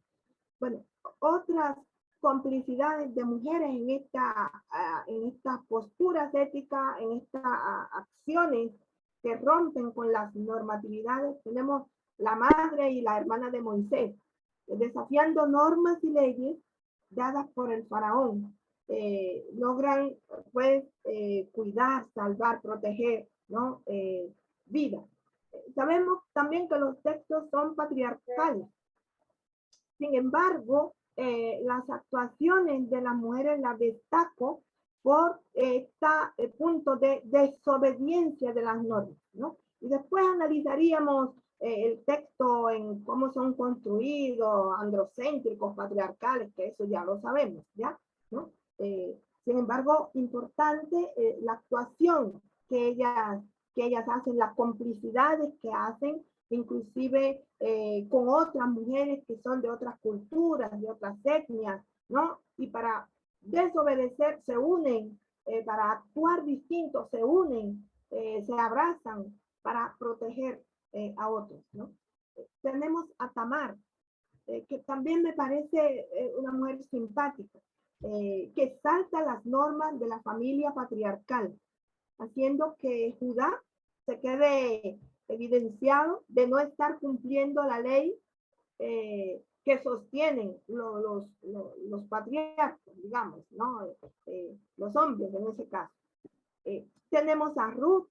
Bueno, otras complicidades de mujeres en estas posturas éticas, en estas acciones que rompen con las normatividades. Tenemos la madre y la hermana de Moisés, desafiando normas y leyes dadas por el faraón. Logran pues cuidar, salvar, proteger, ¿no? Vida. Sabemos también que los textos son patriarcales. Sin embargo, las actuaciones de las mujeres las destaco por este punto de desobediencia de las normas, ¿no? Y después analizaríamos el texto en cómo son construidos, androcéntricos, patriarcales, que eso ya lo sabemos, ¿ya? ¿No? Sin embargo, importante la actuación que ellas hacen, las complicidades que hacen, inclusive con otras mujeres que son de otras culturas, de otras etnias, ¿no? Y para desobedecer se unen, para actuar distinto se unen, se abrazan para proteger a otros, ¿no? Tenemos a Tamar, que también me parece una mujer simpática, que salta las normas de la familia patriarcal, haciendo que Judá se quede evidenciado de no estar cumpliendo la ley que sostienen los patriarcas, digamos, ¿no? Los hombres en ese caso. Tenemos a Ruth,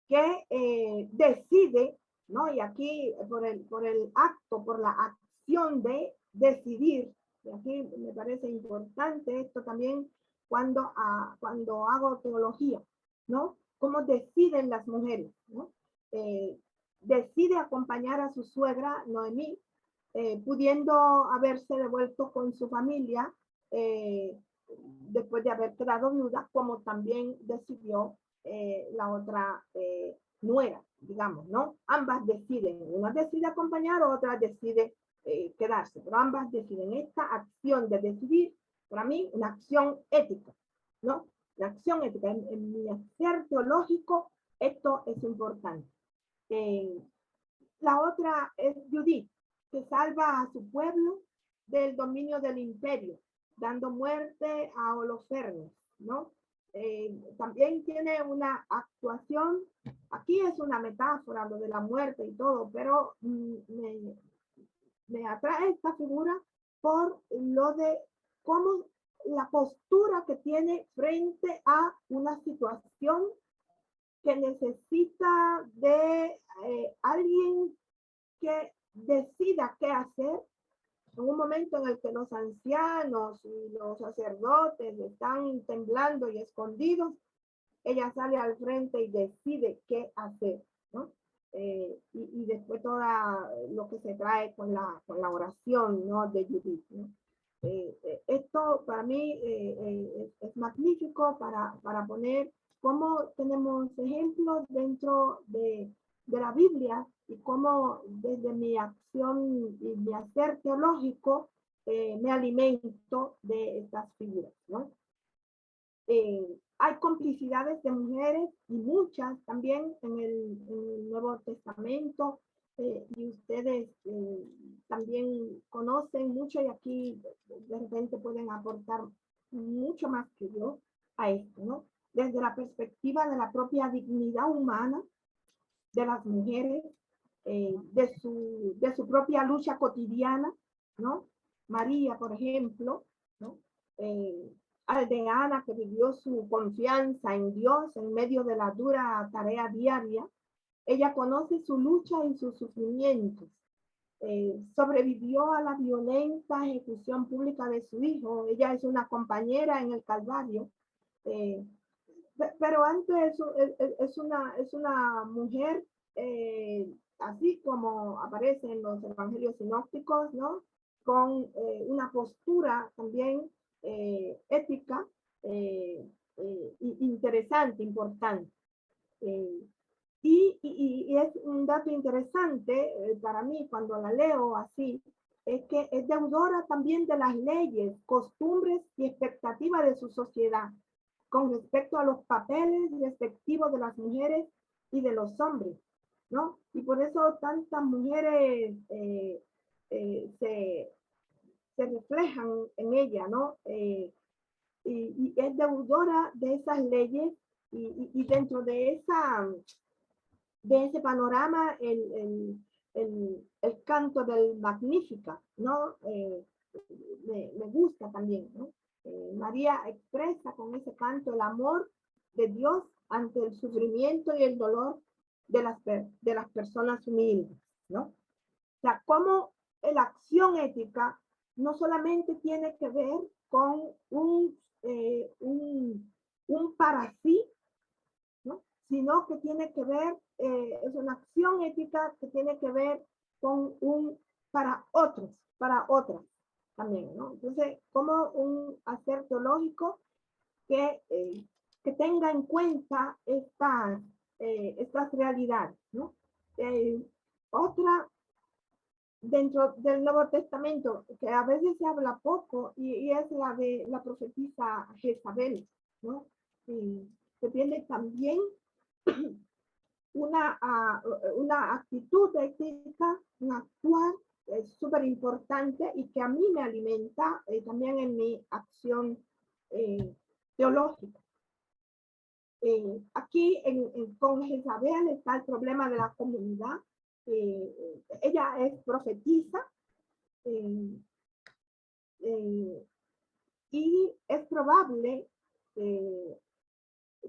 que decide, ¿no? Y aquí por el acto, por la acción de decidir, y aquí me parece importante esto también cuando hago teología, ¿no? Cómo deciden las mujeres, ¿no? Decide acompañar a su suegra, Noemí, pudiendo haberse devuelto con su familia después de haber quedado viuda, como también decidió la otra nuera, digamos, ¿no? Ambas deciden, una decide acompañar, otra decide quedarse, pero ambas deciden. Esta acción de decidir, para mí, una acción ética, ¿no? La acción ética, en mi hacer teológico, esto es importante. La otra es Judith, que salva a su pueblo del dominio del imperio, dando muerte a Holofernes, ¿no? También tiene una actuación, aquí es una metáfora, lo de la muerte y todo, pero me atrae esta figura por lo de cómo la postura que tiene frente a una situación que necesita de alguien que decida qué hacer en un momento en el que los ancianos y los sacerdotes están temblando y escondidos. Ella sale al frente y decide qué hacer, ¿no? Y después todo lo que se trae con la oración, ¿no? De Judith, ¿no? Esto para mí es magnífico para poner cómo tenemos ejemplos dentro de la Biblia y cómo desde mi acción y mi hacer teológico me alimento de estas figuras, ¿no? Hay complicidades de mujeres y muchas también en el Nuevo Testamento, y ustedes también conocen mucho y aquí de repente pueden aportar mucho más que yo a esto, ¿no? Desde la perspectiva de la propia dignidad humana de las mujeres, de su propia lucha cotidiana, ¿no? María, por ejemplo, ¿no? Aldeana, que vivió su confianza en Dios en medio de la dura tarea diaria. Ella conoce su lucha y sus sufrimientos. Sobrevivió a la violenta ejecución pública de su hijo. Ella es una compañera en el Calvario. Pero antes es una mujer, así como aparece en los evangelios sinópticos, ¿no? Con una postura también ética interesante, importante. Y es un dato interesante para mí cuando la leo así, es que es deudora también de las leyes, costumbres y expectativas de su sociedad con respecto a los papeles respectivos de las mujeres y de los hombres, ¿no? Y por eso tantas mujeres se reflejan en ella, ¿no? Y es deudora de esas leyes y dentro de ese panorama el canto del Magnífica, ¿no? Me gusta también, ¿no? María expresa con ese canto el amor de Dios ante el sufrimiento y el dolor de las personas humildes, ¿no? O sea, cómo la acción ética no solamente tiene que ver con un para sí, ¿no? Sino que tiene que ver, es una acción ética que tiene que ver con un para otros, para otras también, ¿no? Entonces, como un hacer teológico que tenga en cuenta estas realidades, ¿no? Otra, dentro del Nuevo Testamento, que a veces se habla poco, y es la de la profetisa Jezabel, ¿no? Se tiene también una actitud ética, un actuar súper importante y que a mí me alimenta también en mi acción teológica. Aquí con Jezabel está el problema de la comunidad. Ella es profetisa y es probable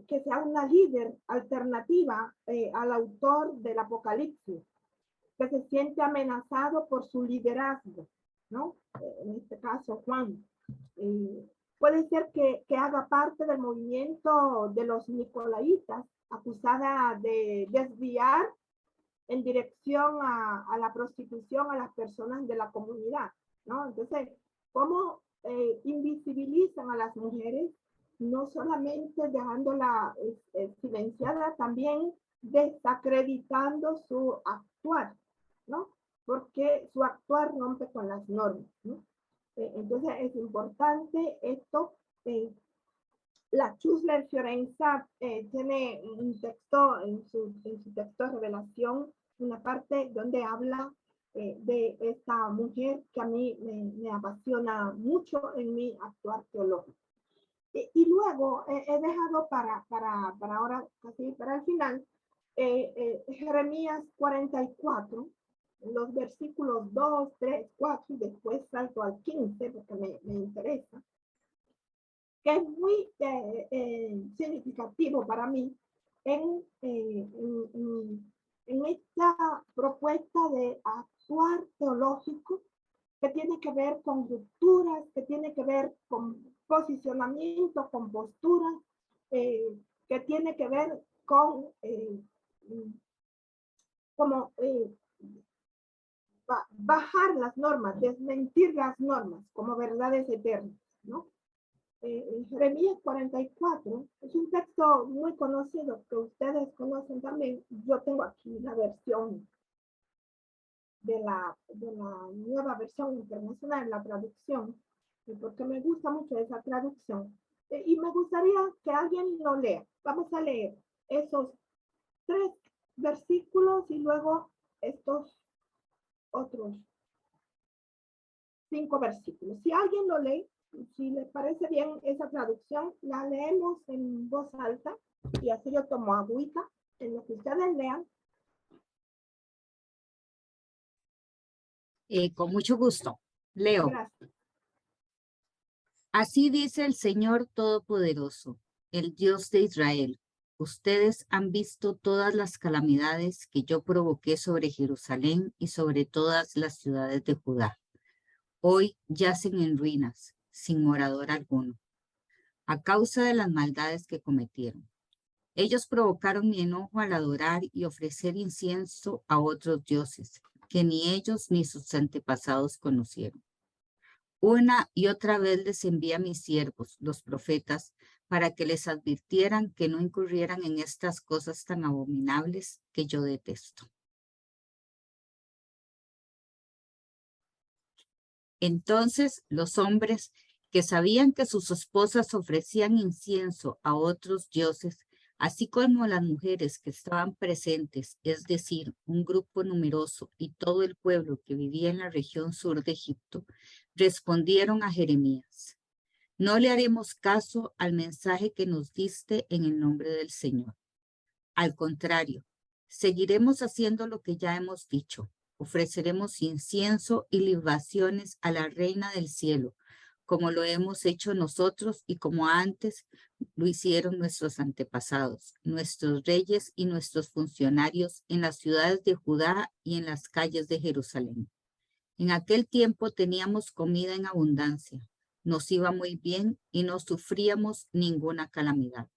que sea una líder alternativa al autor del Apocalipsis, que se siente amenazado por su liderazgo, ¿no? En este caso, Juan. Puede ser que haga parte del movimiento de los Nicolaitas, acusada de desviar en dirección a la prostitución a las personas de la comunidad, ¿no? Entonces, ¿cómo invisibilizan a las mujeres? No solamente dejándola silenciada, también desacreditando su actuar, ¿no? Porque su actuar rompe con las normas, ¿no? Entonces es importante esto. La Schussler Fiorenza tiene un texto en su texto de Revelación, una parte donde habla de esta mujer que a mí me apasiona mucho en mi actuar teológico. Y luego he dejado para ahora, casi para el final, Jeremías 44, los versículos 2, 3, 4, y después salto al 15 porque me interesa. que es muy significativo para mí en esta propuesta de actuar teológico que tiene que ver con rupturas, que tiene que ver con posicionamiento, con posturas, que tiene que ver con como bajar las normas, desmentir las normas como verdades eternas, ¿no? Jeremías 44 es un texto muy conocido que ustedes conocen también. Yo tengo aquí la versión de la nueva versión internacional, la traducción, porque me gusta mucho esa traducción. Y me gustaría que alguien lo lea. Vamos a leer esos 3 versículos y luego estos otros 5 versículos. Si alguien lo lee, si les parece bien esa traducción, la leemos en voz alta y así yo tomo agüita en lo que ustedes lean. Con mucho gusto. Leo. Gracias. Así dice el Señor Todopoderoso, el Dios de Israel. Ustedes han visto todas las calamidades que yo provoqué sobre Jerusalén y sobre todas las ciudades de Judá. Hoy yacen en ruinas, sin morador alguno, a causa de las maldades que cometieron. Ellos provocaron mi enojo al adorar y ofrecer incienso a otros dioses, que ni ellos ni sus antepasados conocieron. Una y otra vez les envía a mis siervos, los profetas, para que les advirtieran que no incurrieran en estas cosas tan abominables que yo detesto. Entonces los hombres que sabían que sus esposas ofrecían incienso a otros dioses, así como las mujeres que estaban presentes, es decir, un grupo numeroso y todo el pueblo que vivía en la región sur de Egipto, respondieron a Jeremías: no le haremos caso al mensaje que nos diste en el nombre del Señor. Al contrario, seguiremos haciendo lo que ya hemos dicho. Ofreceremos incienso y libaciones a la Reina del Cielo, como lo hemos hecho nosotros y como antes lo hicieron nuestros antepasados, nuestros reyes y nuestros funcionarios en las ciudades de Judá y en las calles de Jerusalén. En aquel tiempo teníamos comida en abundancia, nos iba muy bien y no sufríamos ninguna calamidad.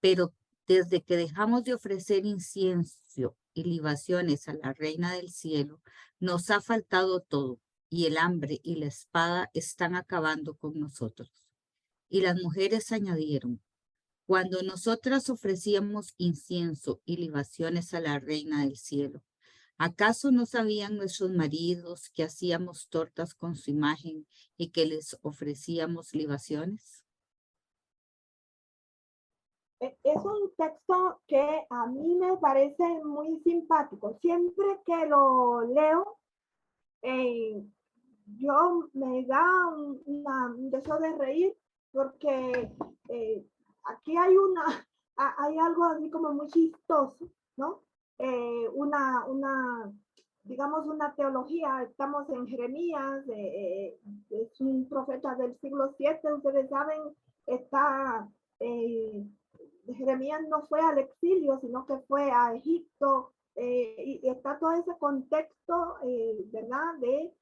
Pero desde que dejamos de ofrecer incienso y libaciones a la Reina del Cielo, nos ha faltado todo, y el hambre y la espada están acabando con nosotros. Y las mujeres añadieron: cuando nosotras ofrecíamos incienso y libaciones a la Reina del Cielo, ¿acaso no sabían nuestros maridos que hacíamos tortas con su imagen y que les ofrecíamos libaciones? Es un texto que a mí me parece muy simpático. Siempre que lo leo, yo me da un deseo de reír porque aquí hay hay algo así como muy chistoso, ¿no? Digamos, una teología. Estamos en Jeremías, es un profeta del siglo 7, ustedes saben, está... Jeremías no fue al exilio, sino que fue a Egipto, y está todo ese contexto, ¿verdad?, de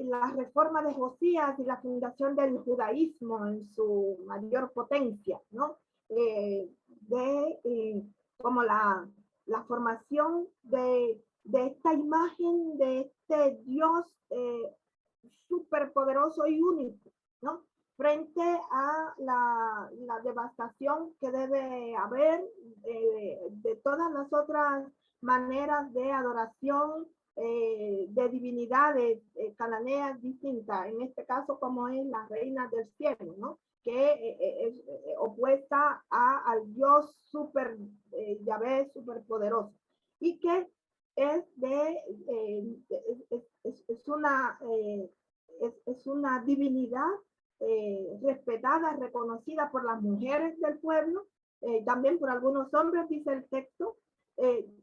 la reforma de Josías y la fundación del judaísmo en su mayor potencia, ¿no? Como la formación de esta imagen de este Dios superpoderoso y único, ¿no? Frente a la devastación que debe haber de todas las otras maneras de adoración de divinidades cananeas distintas, en este caso como es la Reina del Cielo, ¿no? Que es opuesta al Dios super, Yahvé superpoderoso, y que es una divinidad respetada, reconocida por las mujeres del pueblo, también por algunos hombres, dice el texto,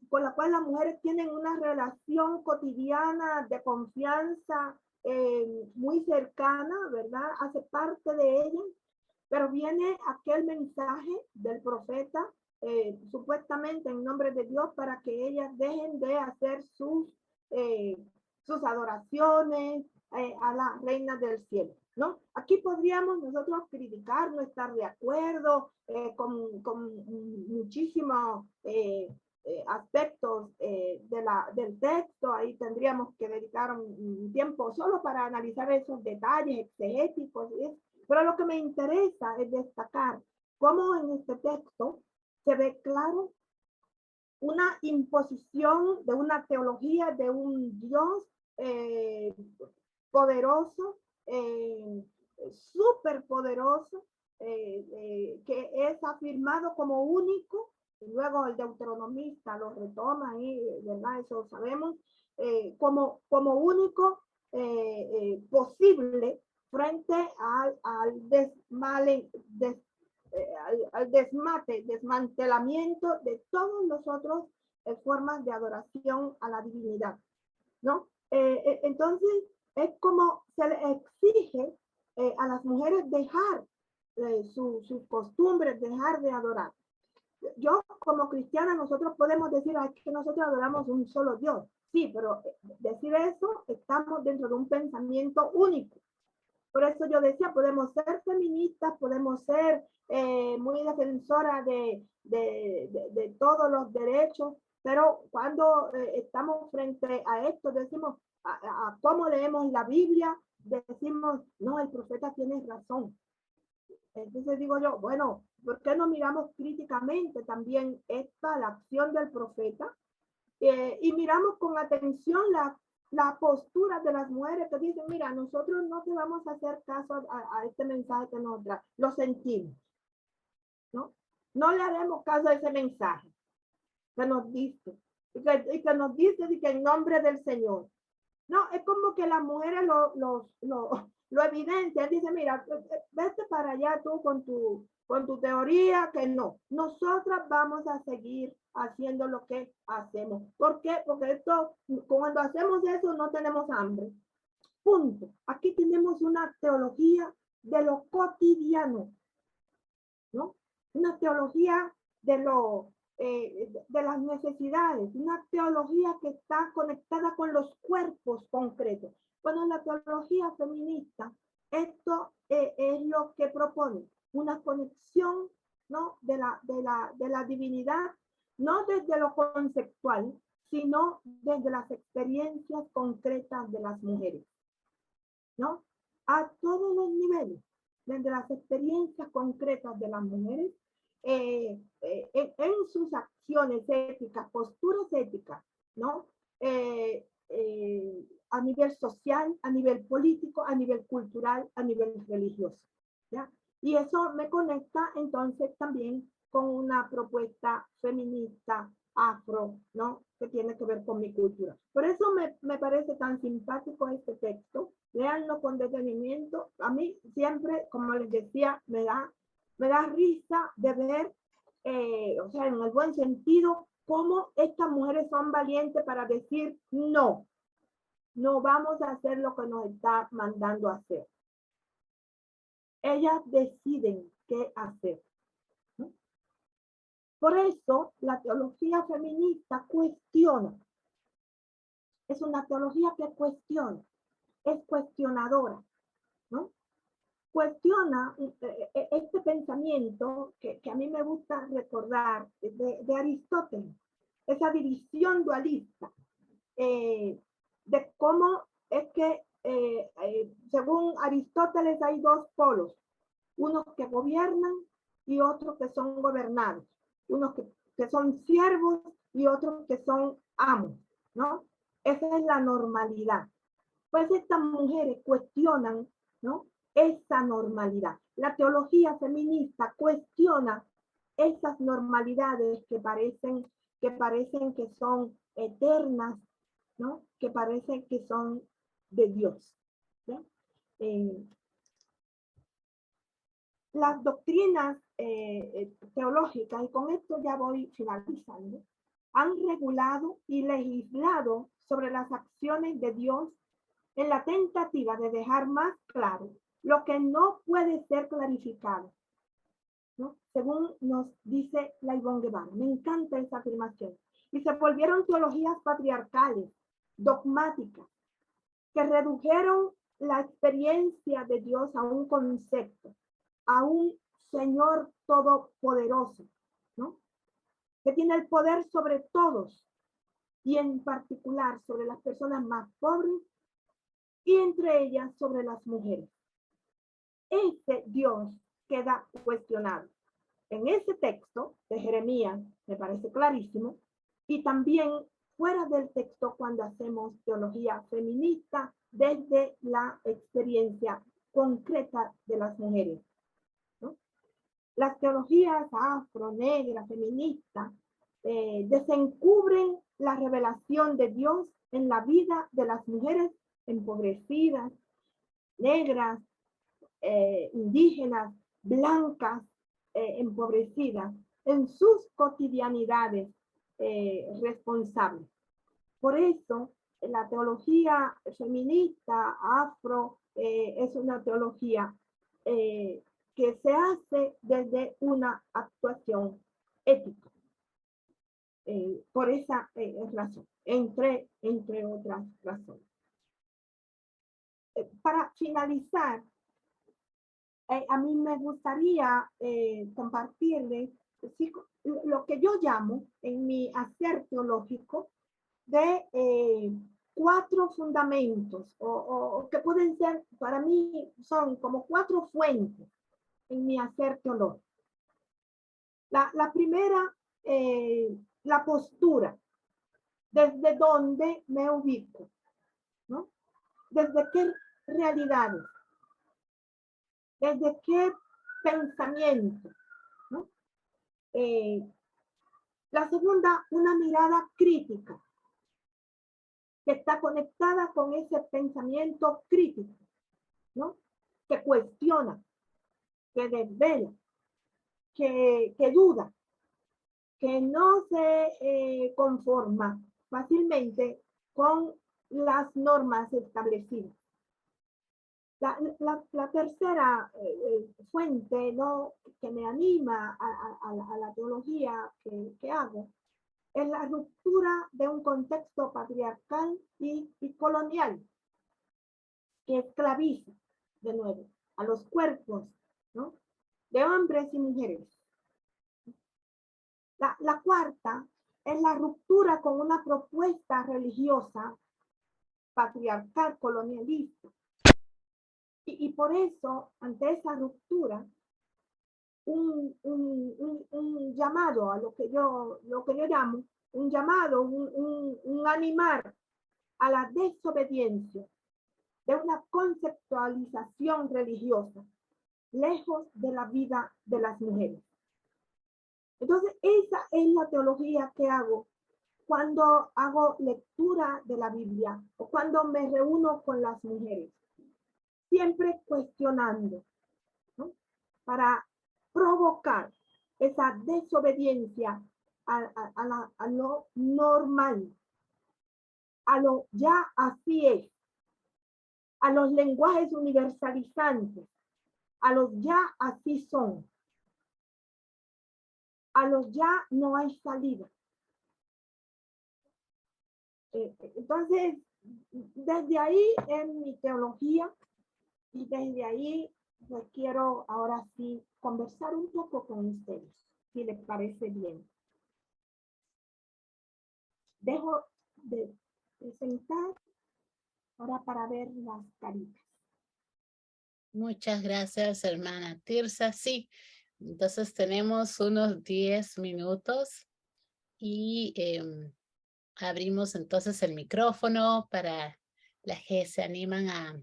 con la cual las mujeres tienen una relación cotidiana de confianza, muy cercana, ¿verdad? Hace parte de ella, pero viene aquel mensaje del profeta, supuestamente en nombre de Dios, para que ellas dejen de hacer sus adoraciones a la reina del cielo, ¿no? Aquí podríamos nosotros criticar, no estar de acuerdo con muchísimos aspectos del texto. Ahí tendríamos que dedicar un tiempo solo para analizar esos detalles exegéticos, pero lo que me interesa es destacar cómo en este texto se ve claro una imposición de una teología de un Dios poderoso, súper poderoso, que es afirmado como único. Y luego el deuteronomista lo retoma ahí, ¿verdad? Eso sabemos, como único posible frente al desmantelamiento de todos los otros formas de adoración a la divinidad, ¿no? Entonces, es como se le exige a las mujeres dejar sus costumbres, dejar de adorar. Yo, como cristiana, nosotros podemos decir que nosotros adoramos un solo Dios. Sí, pero decir eso, estamos dentro de un pensamiento único. Por eso yo decía, podemos ser feministas, podemos ser muy defensoras de todos los derechos, pero cuando estamos frente a esto, decimos, a cómo leemos la Biblia, decimos, no, el profeta tiene razón. Entonces digo yo, bueno, ¿por qué no miramos críticamente también la acción del profeta? Y miramos con atención la postura de las mujeres que dicen, mira, nosotros no te vamos a hacer caso a este mensaje que nos trae, lo sentimos, ¿no? No le haremos caso a ese mensaje que nos dice, y que nos dice que en nombre del Señor. No, es como que las mujeres lo evidencian, dice, mira, vete para allá tú con tu teoría, que no. Nosotras vamos a seguir haciendo lo que hacemos. ¿Por qué? Porque cuando hacemos eso no tenemos hambre. Punto. Aquí tenemos una teología de lo cotidiano, ¿no? Una teología de las necesidades, una teología que está conectada con los cuerpos concretos. Bueno, en la teología feminista, esto es lo que propone, una conexión, ¿no? de la divinidad, no desde lo conceptual, sino desde las experiencias concretas de las mujeres, ¿no? A todos los niveles, desde las experiencias concretas de las mujeres, en sus acciones éticas, posturas éticas, ¿no? A nivel social, a nivel político, a nivel cultural, a nivel religioso, ¿ya? Y eso me conecta entonces también con una propuesta feminista afro, ¿no? Que tiene que ver con mi cultura. Por eso me parece tan simpático este texto. Léanlo con detenimiento. A mí siempre, como les decía, me da risa de ver, o sea, en el buen sentido, cómo estas mujeres son valientes para decir no. No vamos a hacer lo que nos está mandando a hacer. Ellas deciden qué hacer. Por eso, la teología feminista cuestiona. Es una teología que cuestiona, es cuestionadora, ¿no? Cuestiona este pensamiento que a mí me gusta recordar de Aristóteles, esa división dualista, de cómo es que, según Aristóteles, hay dos polos, unos que gobiernan y otros que son gobernados, unos que son siervos y otros que son amos, ¿no? Esa es la normalidad. Pues estas mujeres cuestionan, ¿no? Esa normalidad. La teología feminista cuestiona esas normalidades que parecen que son eternas, ¿no? Que parecen que son de Dios, ¿no? Las doctrinas teológicas, y con esto ya voy finalizando, han regulado y legislado sobre las acciones de Dios en la tentativa de dejar más claro lo que no puede ser clarificado, ¿no? Según nos dice la Ivonne Guevara. Me encanta esa afirmación. Y se volvieron teologías patriarcales, dogmáticas, que redujeron la experiencia de Dios a un concepto, a un Señor todopoderoso, ¿no? Que tiene el poder sobre todos y en particular sobre las personas más pobres y entre ellas sobre las mujeres. Este Dios queda cuestionado. En ese texto de Jeremías me parece clarísimo, y también fuera del texto cuando hacemos teología feminista desde la experiencia concreta de las mujeres, ¿no? Las teologías afro, negra, feminista, desencubren la revelación de Dios en la vida de las mujeres empobrecidas, negras, indígenas, blancas, empobrecidas, en sus cotidianidades responsables. Por eso, la teología feminista, afro, es una teología que se hace desde una actuación ética. Por esa razón, entre otras razones. Para finalizar, a mí me gustaría compartirles lo que yo llamo en mi hacer teológico de 4 fundamentos, o que pueden ser, para mí son como 4 fuentes en mi hacer teológico. La primera, la postura, desde donde me ubico, ¿no? Desde qué realidades, desde qué pensamiento, ¿no? La segunda, una mirada crítica, que está conectada con ese pensamiento crítico, ¿no? Que cuestiona, que desvela, que duda, que no se conforma fácilmente con las normas establecidas. La tercera fuente, ¿no?, que me anima a la teología que hago es la ruptura de un contexto patriarcal y colonial que esclaviza, de nuevo, a los cuerpos, ¿no?, de hombres y mujeres. La cuarta es la ruptura con una propuesta religiosa patriarcal colonialista. Y por eso, ante esa ruptura, un llamado a lo que yo llamo, un llamado, un animar a la desobediencia de una conceptualización religiosa, lejos de la vida de las mujeres. Entonces, esa es la teología que hago cuando hago lectura de la Biblia o cuando me reúno con las mujeres. Siempre cuestionando, ¿no?, para provocar esa desobediencia a lo normal, a lo ya así es, a los lenguajes universalizantes, a los ya así son, a los ya no hay salida. Entonces, desde ahí en mi teología, y desde ahí pues quiero ahora sí conversar un poco con ustedes, si les parece bien. Dejo de presentar ahora para ver las caritas. Muchas gracias, hermana Tirsa. Sí, entonces tenemos unos 10 minutos y abrimos entonces el micrófono para las que se animan a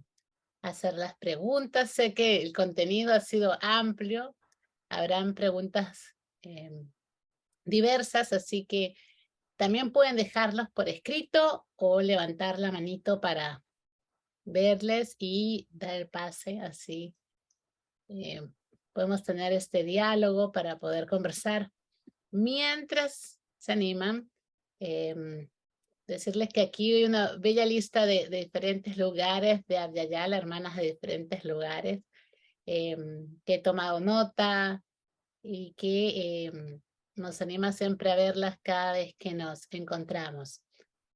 hacer las preguntas. Sé que el contenido ha sido amplio, habrán preguntas diversas, así que también pueden dejarlos por escrito o levantar la manito para verles y dar el pase, así podemos tener este diálogo para poder conversar mientras se animan. decirles que aquí hay una bella lista de diferentes lugares de Avyayala, hermanas de diferentes lugares, que he tomado nota y que nos anima siempre a verlas cada vez que nos encontramos.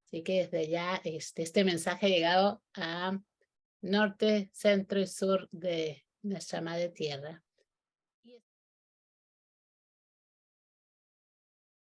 Así que desde ya este mensaje ha llegado a norte, centro y sur de nuestra madre tierra.